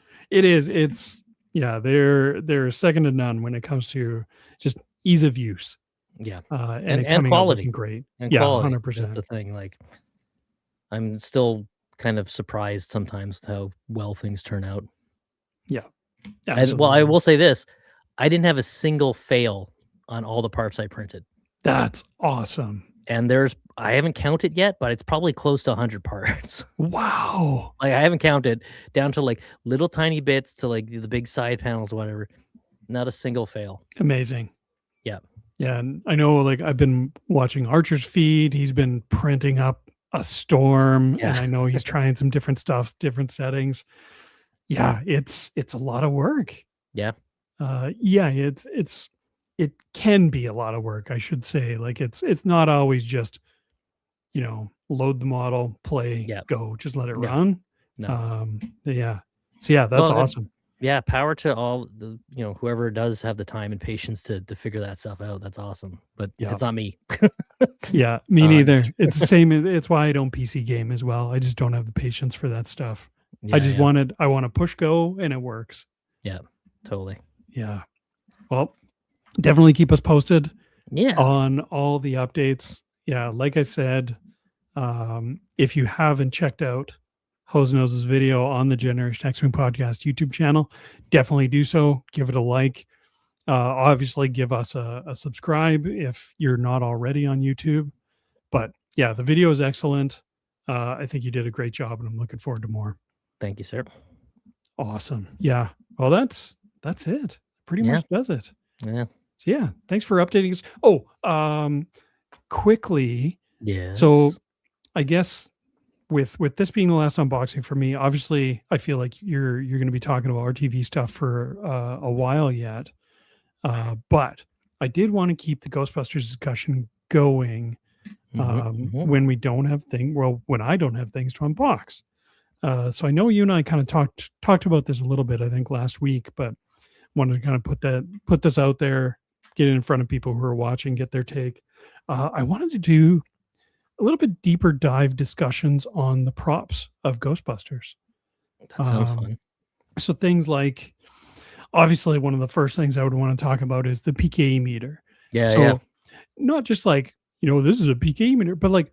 yeah, they're second to none when it comes to just ease of use, yeah, and it and coming out looking quality, great. and Yeah, quality. That's 100%. the thing, like, I'm still kind of surprised sometimes with how well things turn out. Yeah, And, well, I absolutely. will say this, I didn't have a single fail on all the parts I printed, That's awesome. and I haven't counted yet, but it's probably close to 100 parts. Wow. Like, I haven't counted down to, like, little tiny bits to, like, the big side panels, whatever. Not a single fail. Amazing. Yeah. Yeah, and I know, like, I've been watching Archer's feed, he's been printing up a storm, and Yeah. I know he's trying some different stuff, different settings. Yeah, it's a lot of work. Yeah. Yeah, it can be a lot of work, I should say, like, it's not always just, load the model, play, Yeah. go, just let it No, run. no. Yeah. So, yeah, that's Well, and awesome. yeah, power to all whoever does have the time and patience to figure that stuff out. That's awesome. But Yeah. it's not me. Yeah, It's me not me. neither. It's the same, it's why I don't PC game as well, I just don't have the patience for that stuff. Yeah, yeah. I wanna push go and it works. Yeah. Totally. Yeah. Well, definitely keep us posted Yeah. on all the updates. Yeah, like I said, if you haven't checked out Hosenose's video on the Generation X Wing Podcast YouTube channel, definitely do so. Give it a like. Obviously, give us a subscribe if you're not already on YouTube. But yeah, the video is excellent. I think you did a great job, and I'm looking forward to more. Thank you, sir. Awesome. Yeah. Well, that's it. Pretty Yeah. much does it. Yeah. So yeah, thanks for updating us. Oh, quickly. Yes. So I guess with this being the last unboxing for me, obviously I feel like you're going to be talking about RTV stuff for a while yet. But I did want to keep the Ghostbusters discussion going Mhm. when we don't have when I don't have things to unbox. So I know you and I kind of talked about this a little bit, I think last week, but wanted to kind of put this out there, get it in front of people who are watching, get their take. I wanted to do a little bit deeper dive discussions on the props of Ghostbusters. That sounds Um, fun. so things like, obviously, one of the first things I would want to talk about is the PKE meter. Yeah, yeah. So not just like, this is a PKE meter, but like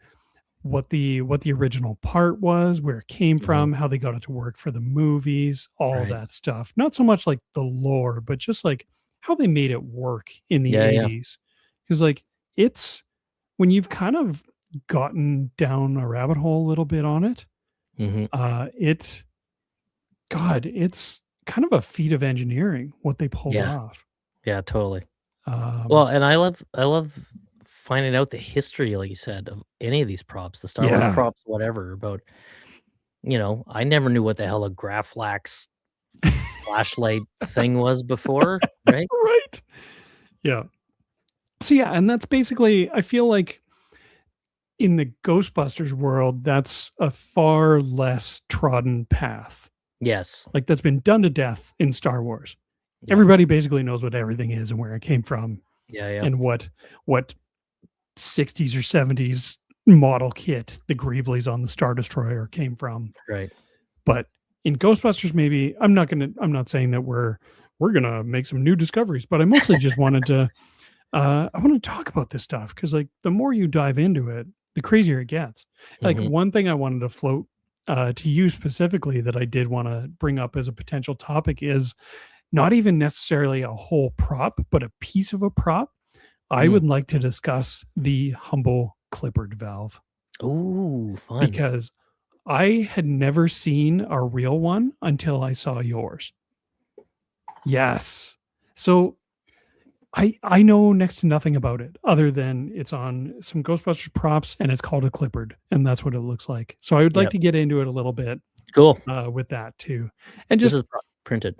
what the original part was, where it came Mhm. from, how they got it to work for the movies, all Right. that stuff. Not so much like the lore, but just like how they made it work in the Yeah, yeah. 80s. Because like it's when you've kind of gotten down a rabbit hole a little bit on it, Mhm. it it's kind of a feat of engineering what they pulled Yeah. off. Yeah, totally. Um, Well, and I love finding out the history, like you said, of any of these props, the Star Wars yeah, props, whatever, about I never knew what the hell a Graflax flashlight thing was before, right? right. Yeah. So yeah, and that's basically I feel like in the Ghostbusters world, that's a far less trodden path. Yes. Like that's been done to death in Star Wars. Yeah. Everybody basically knows what everything is and where it came from Yeah, yeah. and what 60s or 70s model kit the Greeblies on the Star Destroyer came from. Right. But in Ghostbusters, maybe I'm not saying that we're gonna make some new discoveries, but I mostly just wanted to I want to talk about this stuff because like the more you dive into it, the crazier it gets. Like Mhm. one thing I wanted to float to you specifically that I did want to bring up as a potential topic is not even necessarily a whole prop, but a piece of a prop. I would like to discuss the humble clippered valve. Ooh, fun. Because I had never seen a real one until I saw yours. Yes. So I know next to nothing about it other than it's on some Ghostbusters props and it's called a clippered, and that's what it looks like. So I would like to get into it a little bit. Cool. With that too. And this just is printed.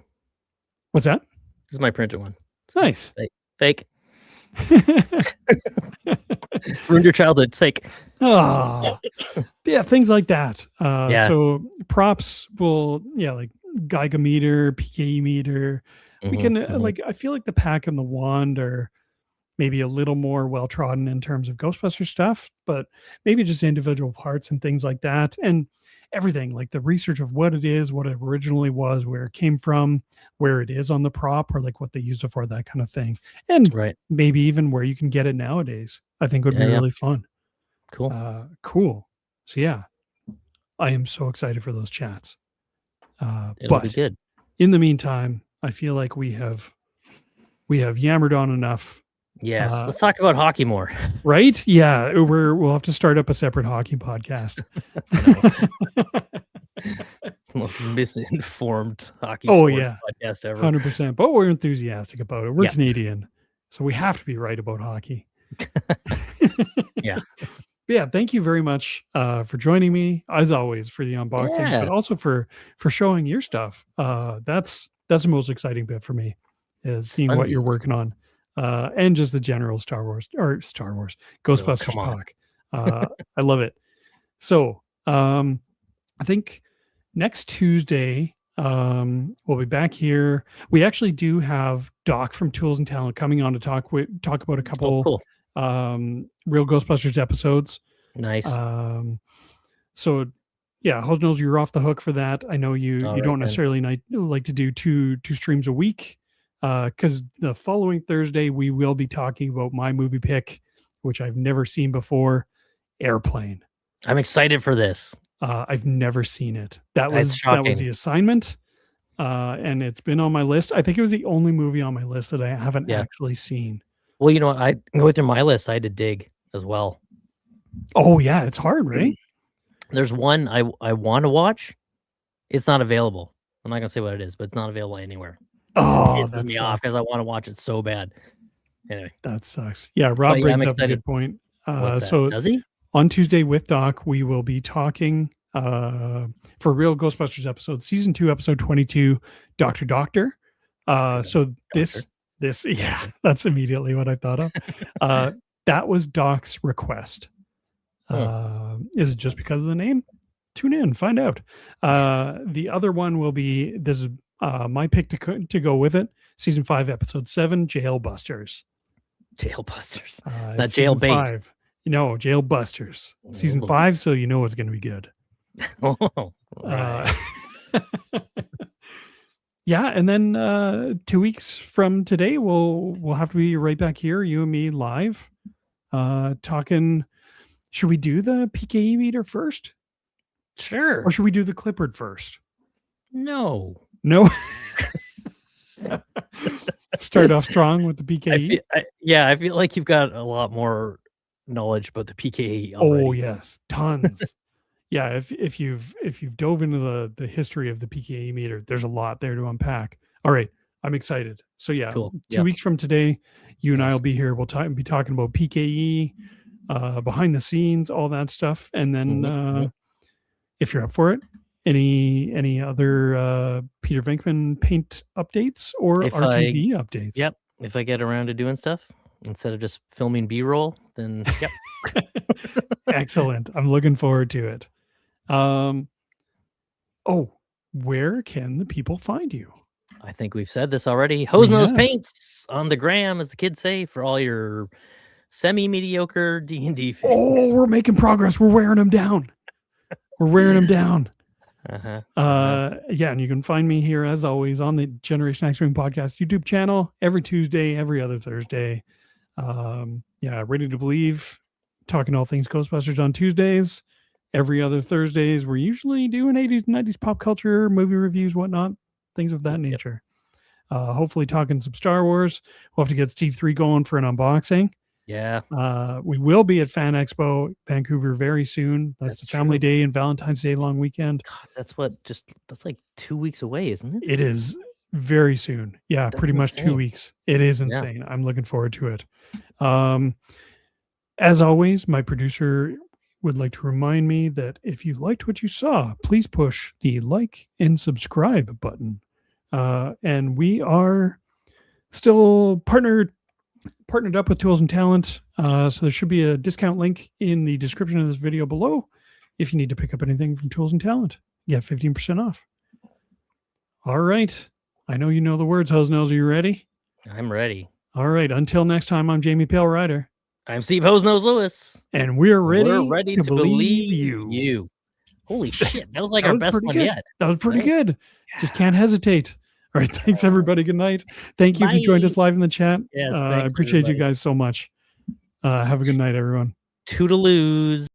What's that? This is my printed one. Nice. Fake. Ruined your childhood. It's fake. Oh, yeah, things like that. Yeah. So props will, like Geiger meter, PKE meter. We can like, I feel like the pack and the wand are maybe a little more well trodden in terms of Ghostbuster stuff, but maybe just individual parts and things like that, and everything like the research of what it is, what it originally was, where it came from, where it is on the prop, or like what they used it for, that kind of thing, and maybe even where you can get it nowadays. I think would be really fun. Cool. Cool. So yeah, I am so excited for those chats. It'll be good. In the meantime, I feel like we have yammered on enough. Yes, let's talk about hockey more. Right? Yeah, we'll have to start up a separate hockey podcast. The most misinformed hockey sports podcast ever. 100%. But we're enthusiastic about it. We're Canadian, so we have to be right about hockey. Yeah, thank you very much for joining me, as always, for the unboxings, but also for showing your stuff. That's the most exciting bit for me, is seeing what you're working on. And just the general Ghostbusters talk. I love it. So I think next Tuesday we'll be back here. We actually do have Doc from Tools and Talent coming on to talk about a couple real Ghostbusters episodes. Nice. So yeah, Hosenose, you're off the hook for that. I know you don't necessarily like to do two streams a week. Because the following Thursday we will be talking about my movie pick, which I've never seen before, Airplane. I'm excited for this. I've never seen it. That was the assignment, and it's been on my list. I think it was the only movie on my list that I haven't actually seen. Well, you know what? I go through my list. I had to dig as well. Oh yeah, it's hard, right? There's one I want to watch. It's not available. I'm not gonna say what it is, but it's not available anywhere. Oh, that pisses me off because I want to watch it so bad. Anyway, that sucks. Yeah, Rob brings up a good point. So does he? On Tuesday with Doc, we will be talking for Real Ghostbusters episode, season 2, episode 22, Dr. Doctor. So this, that's immediately what I thought of. That was Doc's request. Is it just because of the name? Tune in, find out. The other one will be, this is my pick to go with it. Season 5, episode 7, Jailbusters. Jailbusters. Not Jailbait. No, Jailbusters. Season 5, so you know it's going to be good. Right. Yeah, and then 2 weeks from today, we'll have to be right back here, you and me, live, talking. Should we do the PKE meter first? Sure. Or should we do the clippered first? No. Start off strong with the PKE. I feel like you've got a lot more knowledge about the PKE already. Oh yes, tons. Yeah, if you've dove into the history of the PKE meter, there's a lot there to unpack. All right, I'm excited. So yeah, cool. 2 weeks from today, you and I will be here. We'll be talking about PKE, behind the scenes, all that stuff, and then if you're up for it, any other Peter Venkman paint updates or RTV updates? Yep. If I get around to doing stuff instead of just filming B-roll, then yep. Excellent. I'm looking forward to it. Where can the people find you? I think we've said this already. Hosenose Paints on the gram, as the kids say, for all your semi-mediocre D&D things. Oh, we're making progress. We're wearing them down. Yeah, and you can find me here as always on the Generation X Ring Podcast YouTube channel every Tuesday, every other Thursday. Ready to Believe, talking all things Ghostbusters on Tuesdays, Every other Thursdays, we're usually doing 80s, 90s pop culture, movie reviews, whatnot, things of that nature. Hopefully talking some Star Wars. We'll have to get Steve 3 going for an unboxing. Yeah. We will be at Fan Expo Vancouver very soon. That's the Family Day and Valentine's Day long weekend. God, that's like 2 weeks away, isn't it? It is very soon. Yeah, That's pretty much insane. 2 weeks. It is insane. I'm looking forward to it. As always, my producer would like to remind me that if you liked what you saw, please push the like and subscribe button. And we are still partnered up with Tools and Talent. So there should be a discount link in the description of this video below if you need to pick up anything from Tools and Talent. You get 15% off. All right. I know you know the words, Hosenose. Are you ready? I'm ready. All right. Until next time, I'm Jamie Pale Rider. I'm Steve Hosenose Lewis. And we're ready to believe you. Holy shit. That was like our best one yet. That was pretty good. Yeah. Just can't hesitate. All right. Thanks, everybody. Good night. Thank you if you joined us live in the chat. Yes, I appreciate you guys so much. Have a good night, everyone. Toodaloos.